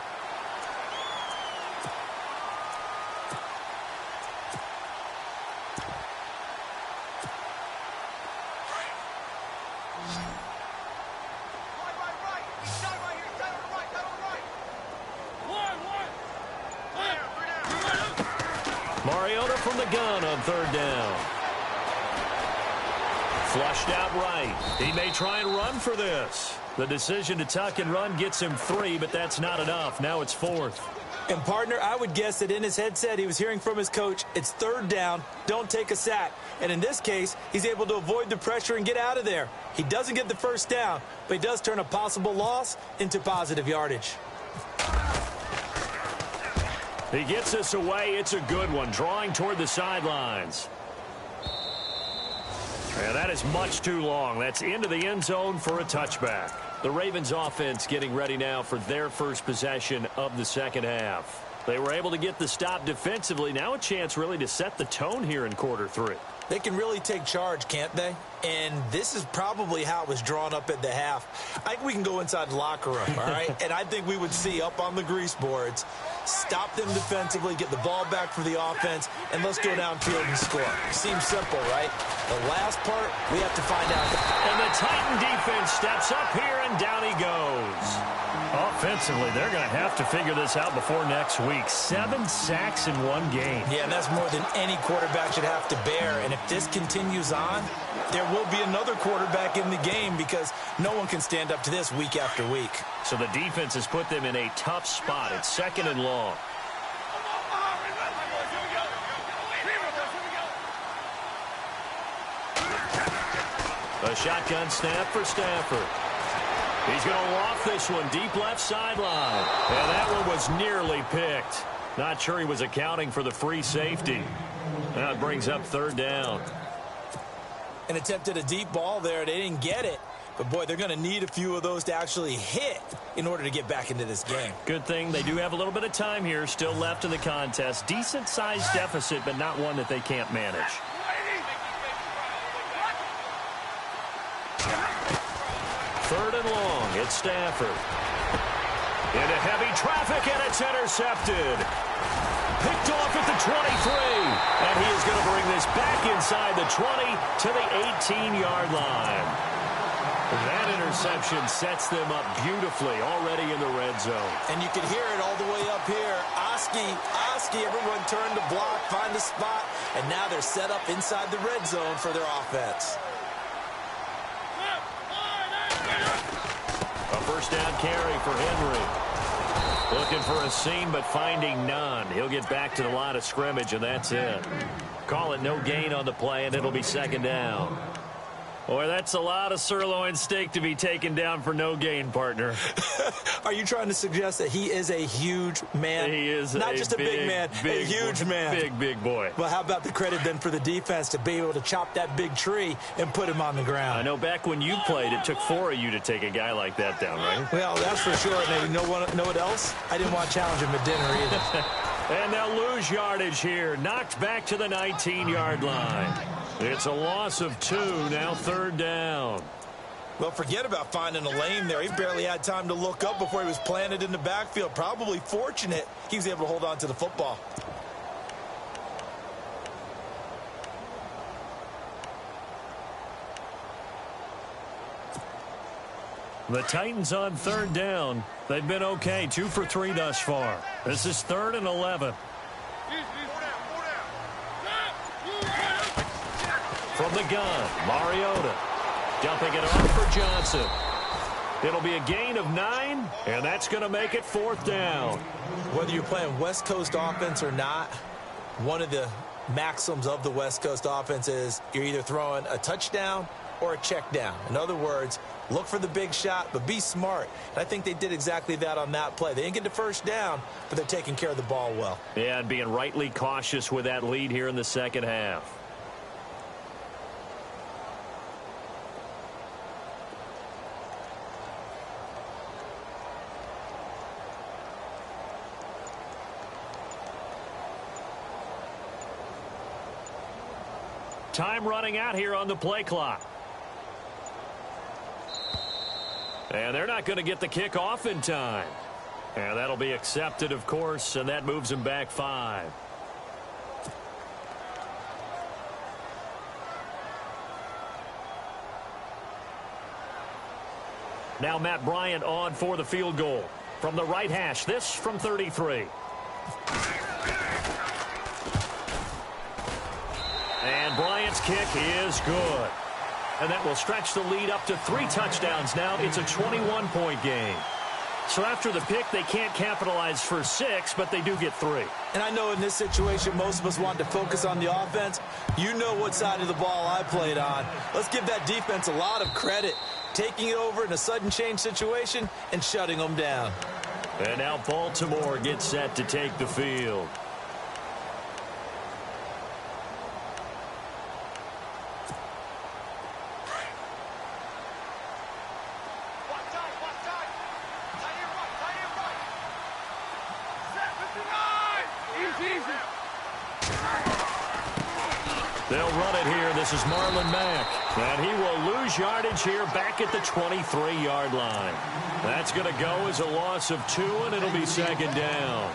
Mariota from the gun on third down. Flushed out right. He may try and run for this. The decision to tuck and run gets him 3, but that's not enough. Now it's 4th. And, partner, I would guess that in his headset he was hearing from his coach, it's third down, don't take a sack. And in this case, he's able to avoid the pressure and get out of there. He doesn't get the first down, but he does turn a possible loss into positive yardage. He gets this away. It's a good one, drawing toward the sidelines. And that is much too long. That's into the end zone for a touchback. The Ravens offense getting ready now for their first possession of the second half. They were able to get the stop defensively. Now a chance really to set the tone here in quarter 3. They can really take charge, can't they? And this is probably how it was drawn up at the half. I think we can go inside the locker room, all right? And I think we would see up on the grease boards, stop them defensively, get the ball back for the offense, and let's go downfield and score. Seems simple, right? The last part, we have to find out. And the Titan defense steps up here, and down he goes. Offensively, they're going to have to figure this out before next week. 7 sacks in one game. Yeah, and that's more than any quarterback should have to bear. And if this continues on, there will be another quarterback in the game because no one can stand up to this week after week. So the defense has put them in a tough spot. It's second and long. A shotgun snap for Stafford. He's going to loft this one deep left sideline. And that one was nearly picked. Not sure he was accounting for the free safety. Now it brings up third down. And attempted a deep ball there. They didn't get it. But, boy, they're going to need a few of those to actually hit in order to get back into this game. Good thing they do have a little bit of time here still left in the contest. Decent-sized deficit, but not one that they can't manage. Third and long. It's Stafford. Into heavy traffic, and it's intercepted. Picked off at the 23. And he is going to bring this back inside the 20 to the 18-yard line. That interception sets them up beautifully already in the red zone. And you can hear it all the way up here. Oski, everyone turned to block, find the spot, and now they're set up inside the red zone for their offense. A first down carry for Henry. Looking for a seam, but finding none. He'll get back to the line of scrimmage, and that's it. Call it no gain on the play, and it'll be second down. Boy, that's a lot of sirloin steak to be taken down for no gain, partner. Are you trying to suggest that he is a huge man? He is not just a big man, a huge man. Big boy. Well, how about the credit then for the defense to be able to chop that big tree and put him on the ground? I know back when you played, it took 4 of you to take a guy like that down, right? Well, that's for sure. And you know what else? I didn't want to challenge him at dinner either. And they'll lose yardage here. Knocked back to the 19-yard line. It's a loss of 2, now third down. Well, forget about finding a lane there. He barely had time to look up before he was planted in the backfield. Probably fortunate he was able to hold on to the football. The Titans on third down. They've been okay, 2 for 3 thus far. This is 3rd and 11. From the gun, Mariota. Dumping it off for Johnson. It'll be a gain of 9, and that's going to make it 4th down. Whether you're playing West Coast offense or not, one of the maxims of the West Coast offense is you're either throwing a touchdown or a check down. In other words, look for the big shot, but be smart. And I think they did exactly that on that play. They didn't get the first down, but they're taking care of the ball well. Yeah, and being rightly cautious with that lead here in the second half. Time running out here on the play clock. And they're not going to get the kickoff in time. And that'll be accepted, of course, and that moves them back 5. Now Matt Bryant on for the field goal. From the right hash, this from 33. And Bryant's kick is good. And that will stretch the lead up to 3 touchdowns now. It's a 21-point game. So after the pick, they can't capitalize for 6, but they do get 3. And I know in this situation, most of us want to focus on the offense. You know what side of the ball I played on. Let's give that defense a lot of credit, taking it over in a sudden change situation and shutting them down. And now Baltimore gets set to take the field. They'll run it here. This is Marlon Mack. And he will lose yardage here back at the 23-yard line. That's going to go as a loss of 2, and it'll be second down.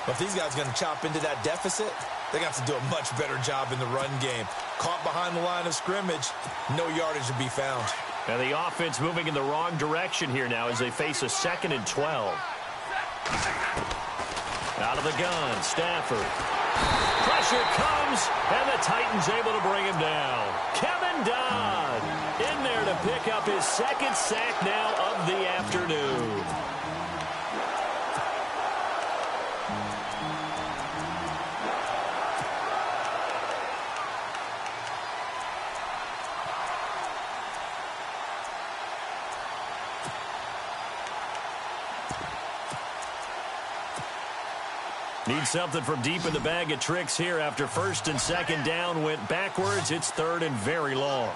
But if these guys are going to chop into that deficit, they got to do a much better job in the run game. Caught behind the line of scrimmage, no yardage to be found. And the offense moving in the wrong direction here now as they face a 2nd and 12. Out of the gun, Stafford. Pressure comes, and the Titans able to bring him down. Kevin Dodd in there to pick up his 2nd sack now of the afternoon. Need something from deep in the bag of tricks here after 1st and 2nd down went backwards. It's 3rd and very long.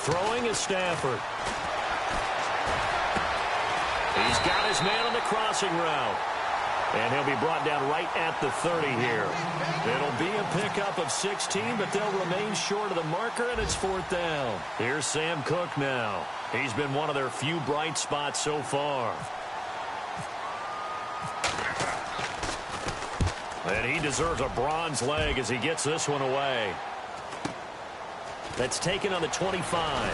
Throwing is Stafford. He's got his man on the crossing route. And he'll be brought down right at the 30 here. It'll be a pickup of 16, but they'll remain short of the marker, and it's 4th down. Here's Sam Cook now. He's been one of their few bright spots so far. And he deserves a bronze leg as he gets this one away. That's taken on the 25.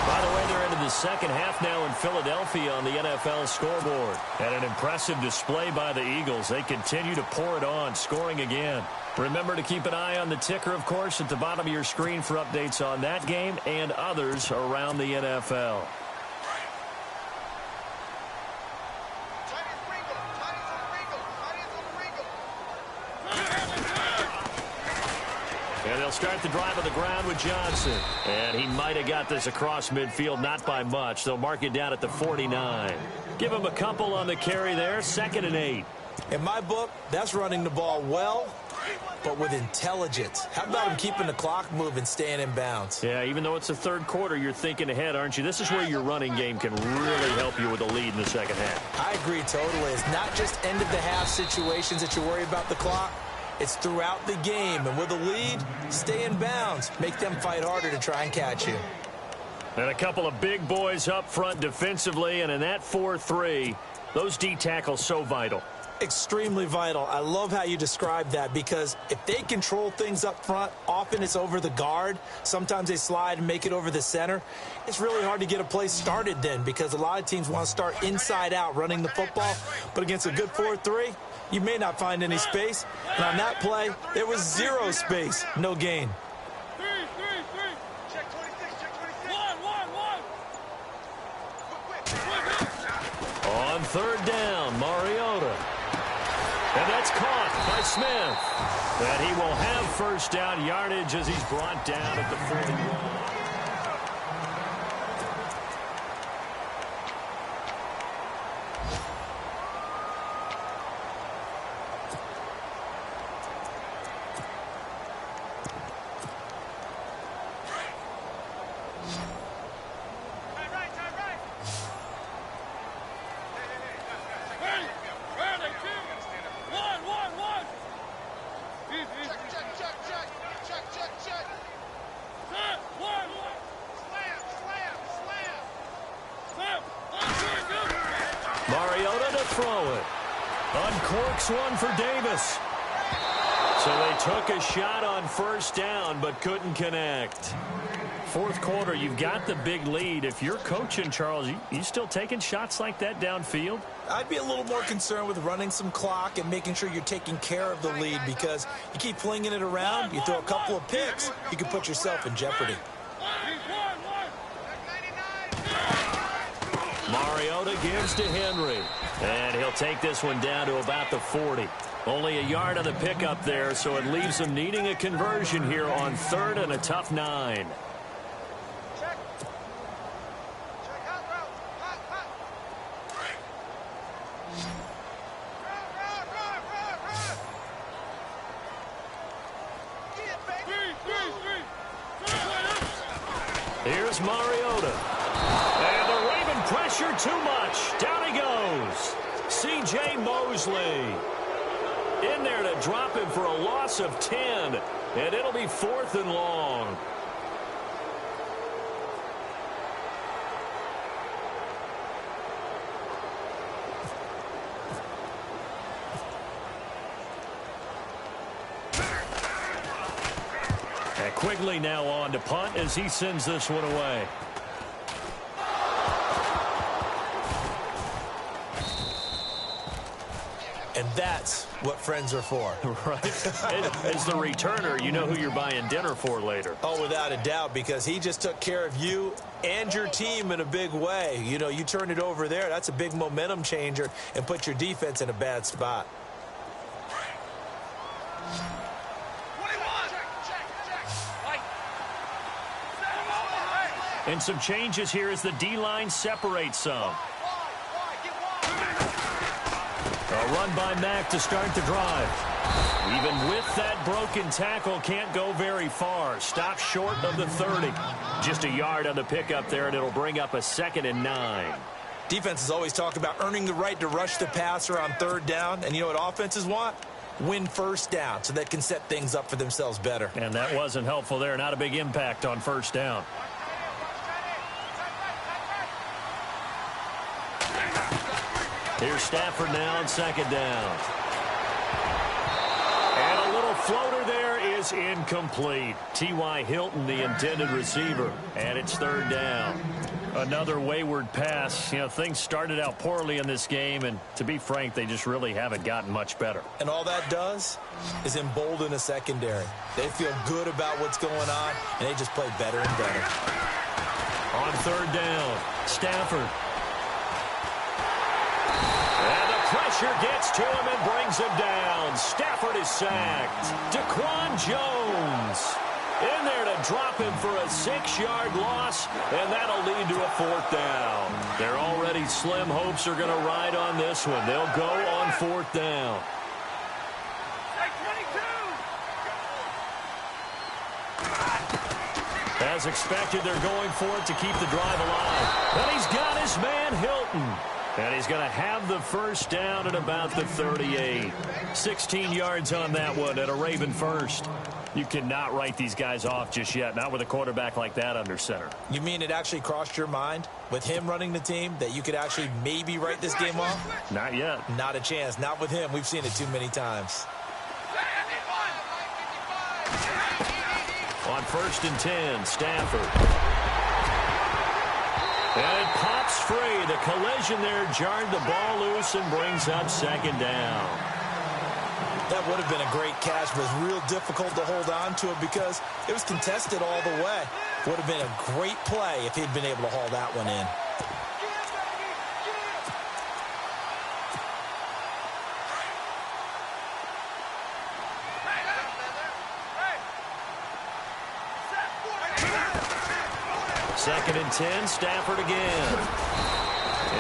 By the way, they're into the second half now in Philadelphia on the NFL scoreboard. And an impressive display by the Eagles. They continue to pour it on, scoring again. Remember to keep an eye on the ticker, of course, at the bottom of your screen for updates on that game and others around the NFL. And they'll start the drive on the ground with Johnson. And he might have got this across midfield, not by much. They'll mark it down at the 49. Give him a couple on the carry there, 2nd and 8. In my book, that's running the ball well, but with intelligence. How about him keeping the clock moving, staying in bounds? Yeah, even though it's the 3rd quarter, you're thinking ahead, aren't you? This is where your running game can really help you with a lead in the second half. I agree totally. It's not just end-of-the-half situations that you worry about the clock. It's throughout the game. And with a lead, stay in bounds. Make them fight harder to try and catch you. And a couple of big boys up front defensively, and in that 4-3, those D tackles so vital. Extremely vital. I love how you described that, because if they control things up front, often it's over the guard. Sometimes they slide and make it over the center. It's really hard to get a play started then, because a lot of teams want to start inside out running the football. But against a good 4-3, you may not find any space. And on that play, there was 0 space. No gain. Check 26, check 26. One. On 3rd down, Mariota. And that's caught by Smith. And he will have 1st down yardage as he's brought down at the 41. Mariota to throw it. Uncorks one for Davis. So they took a shot on 1st down but couldn't connect. 4th quarter, you've got the big lead. If you're coaching, Charles, you still taking shots like that downfield? I'd be a little more concerned with running some clock and making sure you're taking care of the lead, because you keep flinging it around, you throw a couple of picks, you can put yourself in jeopardy. Mariota gives to Henry. And he'll take this one down to about the 40. Only a yard on the pickup there, so it leaves them needing a conversion here on 3rd and a tough 9. Here's Mariota. And the Raven pressure too much. Down he goes. C.J. Mosley in there to drop him for a loss of 10. And it'll be 4th and long. And Quigley now on to punt as he sends this one away. And that's what friends are for. Right. As the returner, you know who you're buying dinner for later. Oh, without a doubt, because he just took care of you and your team in a big way. You know, you turn it over there, that's a big momentum changer, and put your defense in a bad spot. And some changes here as the D-line separates some. A run by Mack to start the drive. Even with that broken tackle, can't go very far. Stop short of the 30. Just a yard on the pickup there, and it'll bring up a 2nd and 9. Defenses always talk about earning the right to rush the passer on 3rd down. And you know what offenses want? Win 1st down so they can set things up for themselves better. And that wasn't helpful there. Not a big impact on 1st down. Here's Stafford now on 2nd down. And a little floater there is incomplete. T.Y. Hilton, the intended receiver. And it's 3rd down. Another wayward pass. You know, things started out poorly in this game, and to be frank, they just really haven't gotten much better. And all that does is embolden a secondary. They feel good about what's going on, and they just play better and better. On 3rd down, Stafford. And the pressure gets to him and brings him down. Stafford is sacked. Daquan Jones in there to drop him for a 6-yard loss, and that'll lead to a 4th down. Their already slim hopes are going to ride on this one. They'll go on 4th down. As expected, they're going for it to keep the drive alive. And he's got his man Hilton. And he's going to have the 1st down at about the 38. 16 yards on that one at a Raven first. You cannot write these guys off just yet, not with a quarterback like that under center. You mean it actually crossed your mind with him running the team that you could actually maybe write this game off? Not yet. Not a chance. Not with him. We've seen it too many times. On 1st and 10, Stafford. And it pops free. The collision there jarred the ball loose and brings up 2nd down. That would have been a great catch, but it was real difficult to hold on to it because it was contested all the way. Would have been a great play if he'd been able to haul that one in. Second and 10, Stafford again.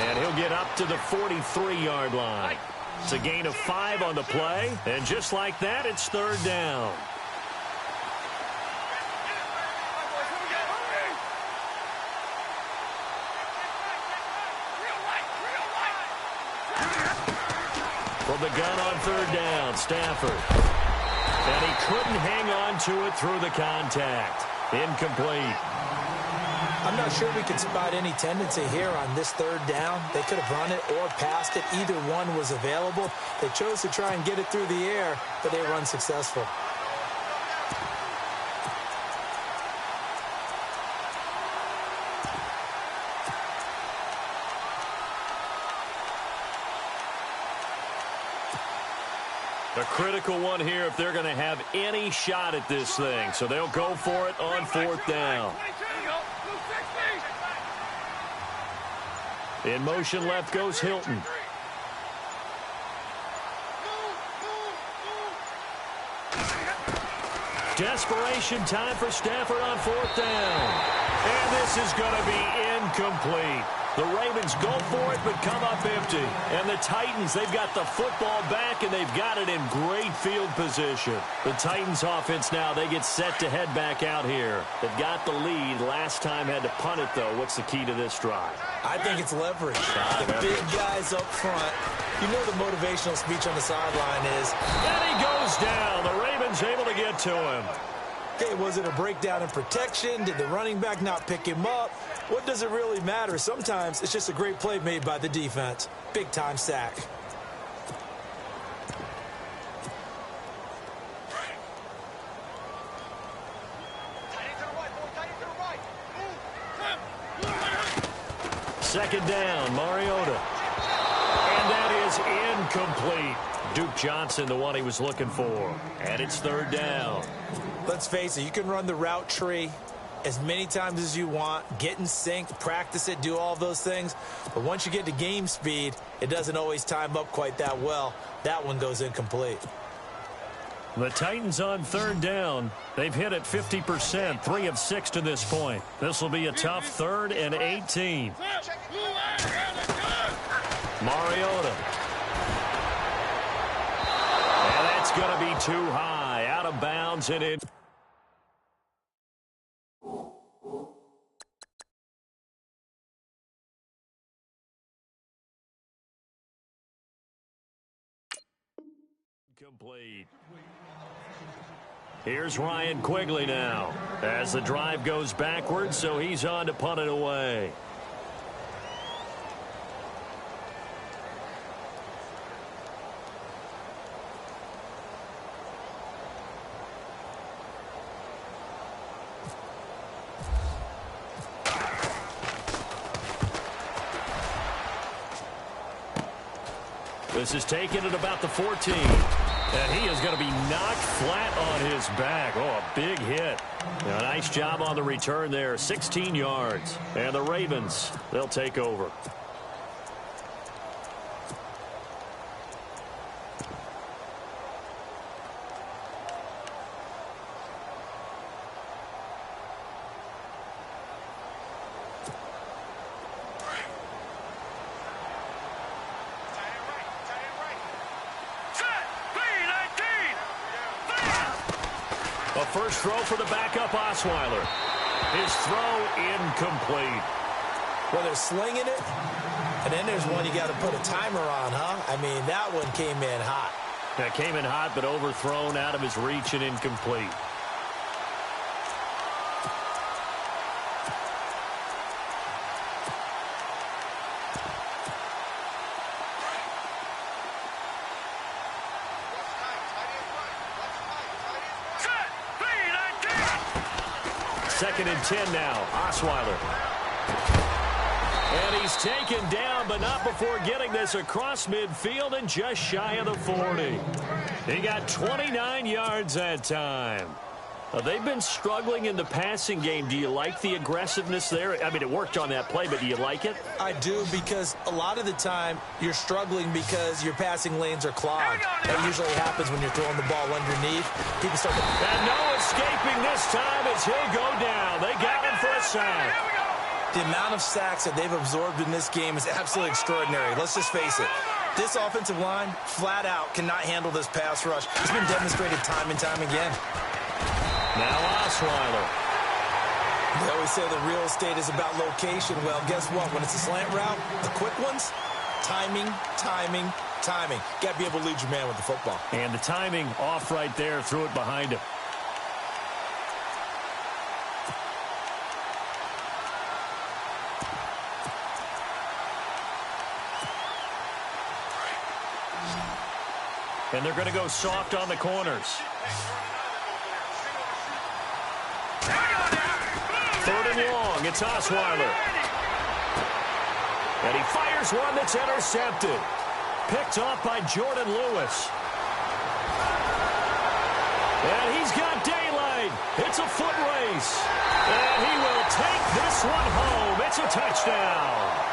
And he'll get up to the 43-yard line. It's a gain of 5 on the play, and just like that, it's 3rd down. From the gun on 3rd down, Stafford. And he couldn't hang on to it through the contact. Incomplete. I'm not sure we can spot any tendency here on this 3rd down. They could have run it or passed it. Either one was available. They chose to try and get it through the air, but they were unsuccessful. A critical one here if they're going to have any shot at this thing. So they'll go for it on 4th down. In motion left goes Hilton. Desperation time for Stafford on 4th down. And this is going to be incomplete. The Ravens go for it, but come up empty. And the Titans, they've got the football back, and they've got it in great field position. The Titans offense now, they get set to head back out here. They've got the lead. Last time had to punt it, though. What's the key to this drive? I think it's leverage. The big guys up front. You know the motivational speech on the sideline is. And he goes down. The Ravens able to get to him. Okay, was it a breakdown in protection? Did the running back not pick him up? What does it really matter? Sometimes it's just a great play made by the defense. Big-time sack. Second down, Mariota. And that is incomplete. Duke Johnson, the one he was looking for. And it's 3rd down. Let's face it, you can run the route tree as many times as you want, get in sync, practice it, do all those things. But once you get to game speed, it doesn't always time up quite that well. That one goes incomplete. The Titans on 3rd down. They've hit it 50%, 3 of 6 to this point. This will be a tough 3rd and 18. Mariota. too high, out of bounds, and in. Complete. Here's Ryan Quigley now as the drive goes backwards, so he's on to punt it away. This is taken at about the 14. And he is going to be knocked flat on his back. Oh, a big hit. Now, nice job on the return there. 16 yards. And the Ravens, they'll take over. A first throw for the backup Osweiler. His throw incomplete. Well, they're slinging it, and then there's one you got to put a timer on, huh? I mean, that one came in hot. That came in hot, but overthrown out of his reach and incomplete. Second and 10 now. Osweiler. And he's taken down, but not before getting this across midfield and just shy of the 40. He got 29 yards that time. They've been struggling in the passing game. Do you like the aggressiveness there? I mean, it worked on that play, but do you like it? I do, because a lot of the time you're struggling because your passing lanes are clogged. That usually happens when you're throwing the ball underneath. People start to... And no escaping this time as he'll go down. They got him for a sack. The amount of sacks that they've absorbed in this game is absolutely extraordinary. Let's just face it. This offensive line, flat out, cannot handle this pass rush. It's been demonstrated time and time again. Now Osweiler. They always say the real estate is about location. Well, guess what? When it's a slant route, the quick ones, timing, timing, timing. Got to be able to lead your man with the football. And the timing off right there, threw it behind him. And they're going to go soft on the corners. Third and long, it's Osweiler. And he fires one that's intercepted. Picked off by Jordan Lewis. And he's got daylight. It's a foot race. And he will take this one home. It's a touchdown.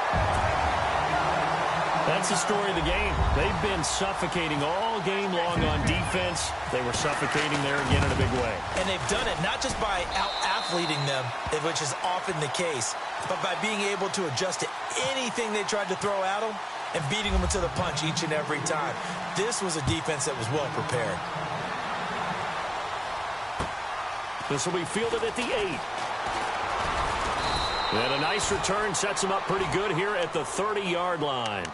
That's the story of the game. They've been suffocating all game long on defense. They were suffocating there again in a big way. And they've done it not just by out-athleting them, which is often the case, but by being able to adjust to anything they tried to throw at them and beating them to the punch each and every time. This was a defense that was well prepared. This will be fielded at the 8. And a nice return sets him up pretty good here at the 30-yard line.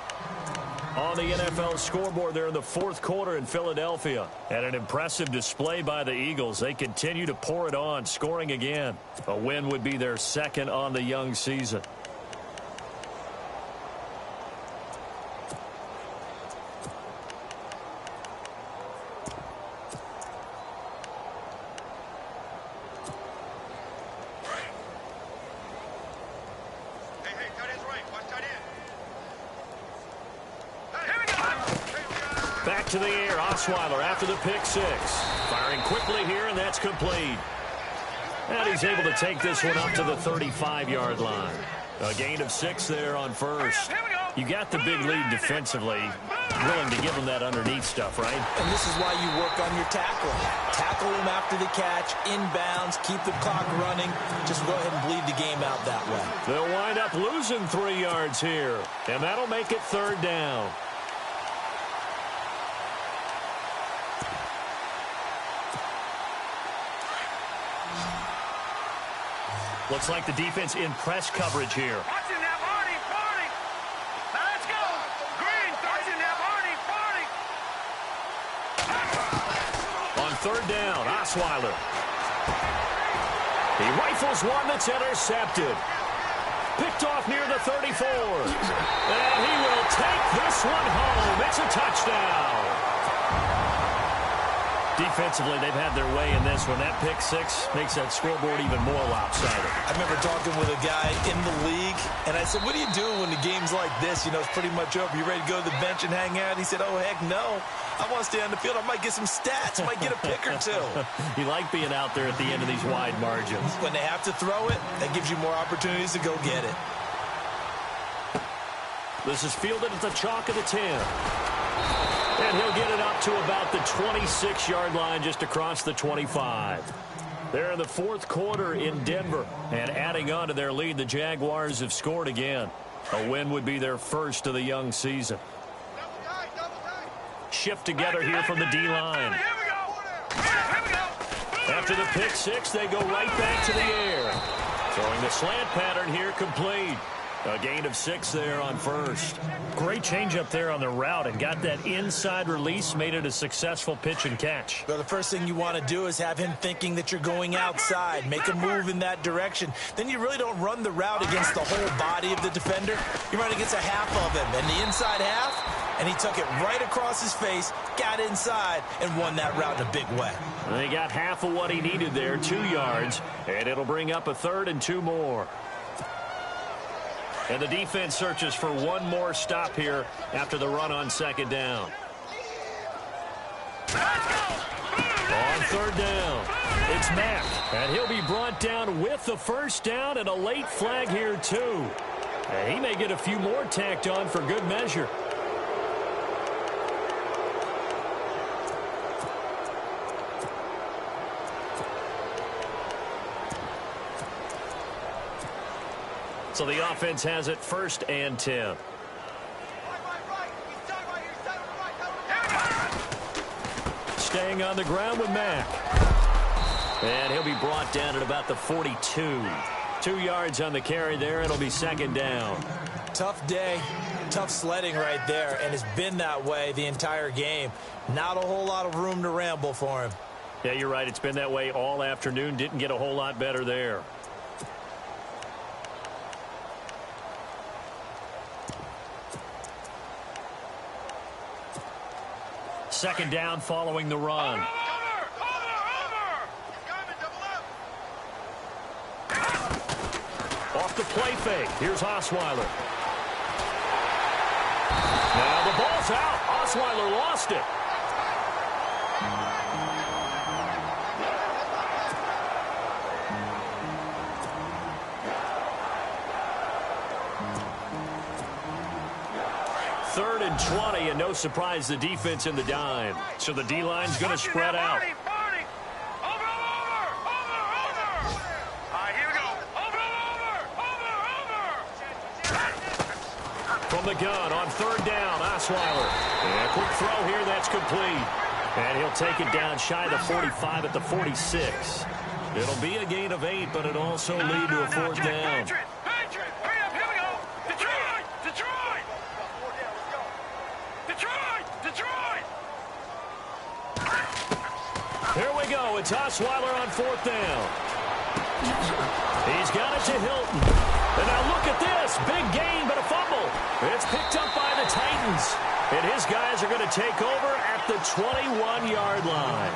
On the NFL scoreboard there in the fourth quarter in Philadelphia. And an impressive display by the Eagles. They continue to pour it on, scoring again. A win would be their second on the young season. Back to the air, Osweiler after the pick six. Firing quickly here, and that's complete. And he's able to take this one up to the 35-yard line. A gain of 6 there on first. You got the big lead defensively. Willing to give him that underneath stuff, right? And this is why you work on your tackling. Tackle him after the catch, inbounds, keep the clock running. Just go ahead and bleed the game out that way. They'll wind up losing 3 yards here, and that'll make it third down. Looks like the defense in press coverage here. Watching that Marty, Marty. Now let's go. Green, watching that Marty, Marty. On third down, Osweiler. He rifles one that's intercepted. Picked off near the 34. And he will take this one home. It's a touchdown. Defensively, they've had their way in this one. That pick six makes that scoreboard even more lopsided. I remember talking with a guy in the league, and I said, what are you doing when the game's like this? You know, it's pretty much over. You ready to go to the bench and hang out? He said, oh, heck no. I want to stay on the field. I might get some stats. I might get a pick or two. You like being out there at the end of these wide margins. When they have to throw it, that gives you more opportunities to go get it. This is fielded at the chalk of the 10. And he'll get it up to about the 26-yard line, just across the 25. They're in the fourth quarter in Denver. And adding on to their lead, the Jaguars have scored again. A win would be their first of the young season. Shift together here from the D-line. After the pick six, they go right back to the air. Throwing the slant pattern here complete. A gain of 6 there on first. Great changeup there on the route and got that inside release, made it a successful pitch and catch. Well, the first thing you want to do is have him thinking that you're going outside, make a move in that direction. Then you really don't run the route against the whole body of the defender. You run against a half of him, and the inside half, and he took it right across his face, got inside, and won that route in a big way. They got half of what he needed there, 2 yards, and it'll bring up a third and 2 more. And the defense searches for one more stop here after the run on second down. On third down, it's Mack, and he'll be brought down with the first down and a late flag here too. And he may get a few more tacked on for good measure. So the offense has it first and 10. Staying on the ground with Mack. And he'll be brought down at about the 42. 2 yards on the carry there. It'll be second down. Tough day, tough sledding right there, and it's been that way the entire game. Not a whole lot of room to ramble for him. Yeah, you're right. It's been that way all afternoon. Didn't get a whole lot better there. Second down following the run. Off the play fake. Here's Osweiler. Now the ball's out. Osweiler lost it. Third and 20, and no surprise, the defense in the dime. So the D-line's going to spread out. Over. Here we go. Over. From the gun on third down, Osweiler. And a quick throw here, that's complete. And he'll take it down shy of the 45 at the 46. It'll be a gain of 8, but it'll also lead to a fourth down. Patriot. Hurry up. Here we go. Detroit. Here we go. It's Osweiler on fourth down. He's got it to Hilton. And now look at this. Big gain, but a fumble. It's picked up by the Titans. And his guys are going to take over at the 21-yard line.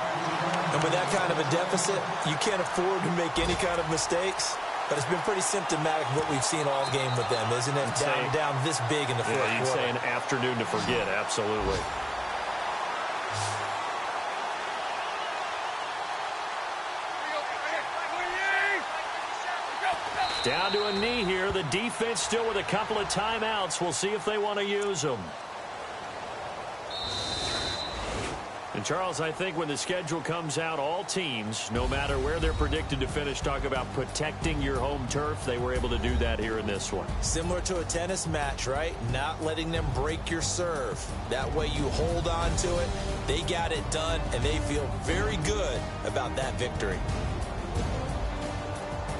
And with that kind of a deficit, you can't afford to make any kind of mistakes. But it's been pretty symptomatic of what we've seen all game with them, isn't it? Down this big in the fourth quarter. You'd say an afternoon to forget, absolutely. Down to a knee here. The defense still with a couple of timeouts. We'll see if they want to use them. And, Charles, I think when the schedule comes out, all teams, no matter where they're predicted to finish, talk about protecting your home turf. They were able to do that here in this one. Similar to a tennis match, right? Not letting them break your serve. That way you hold on to it. They got it done, and they feel very good about that victory.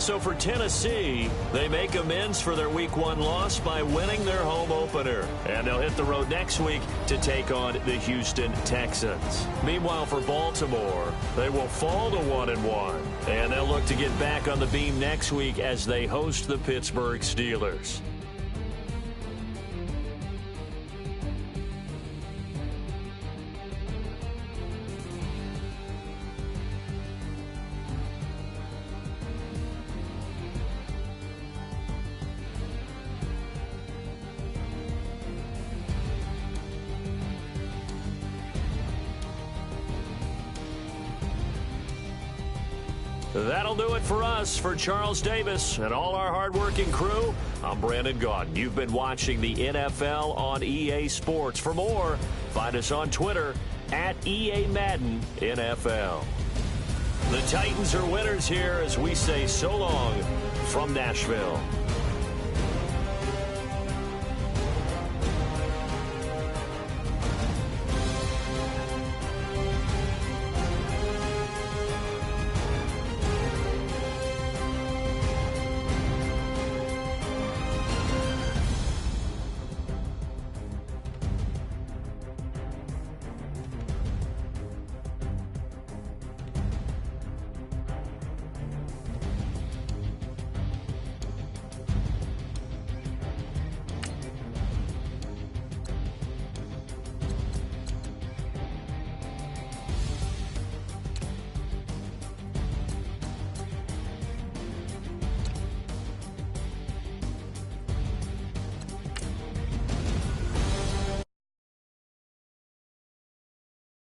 So for Tennessee, they make amends for their Week 1 loss by winning their home opener. And they'll hit the road next week to take on the Houston Texans. Meanwhile, for Baltimore, they will fall to 1-1. And they'll look to get back on the beam next week as they host the Pittsburgh Steelers. That'll do it for us. For Charles Davis and all our hardworking crew, I'm Brandon Gaudin. You've been watching the NFL on EA Sports. For more, find us on Twitter at EA Madden NFL. The Titans are winners here as we say so long from Nashville.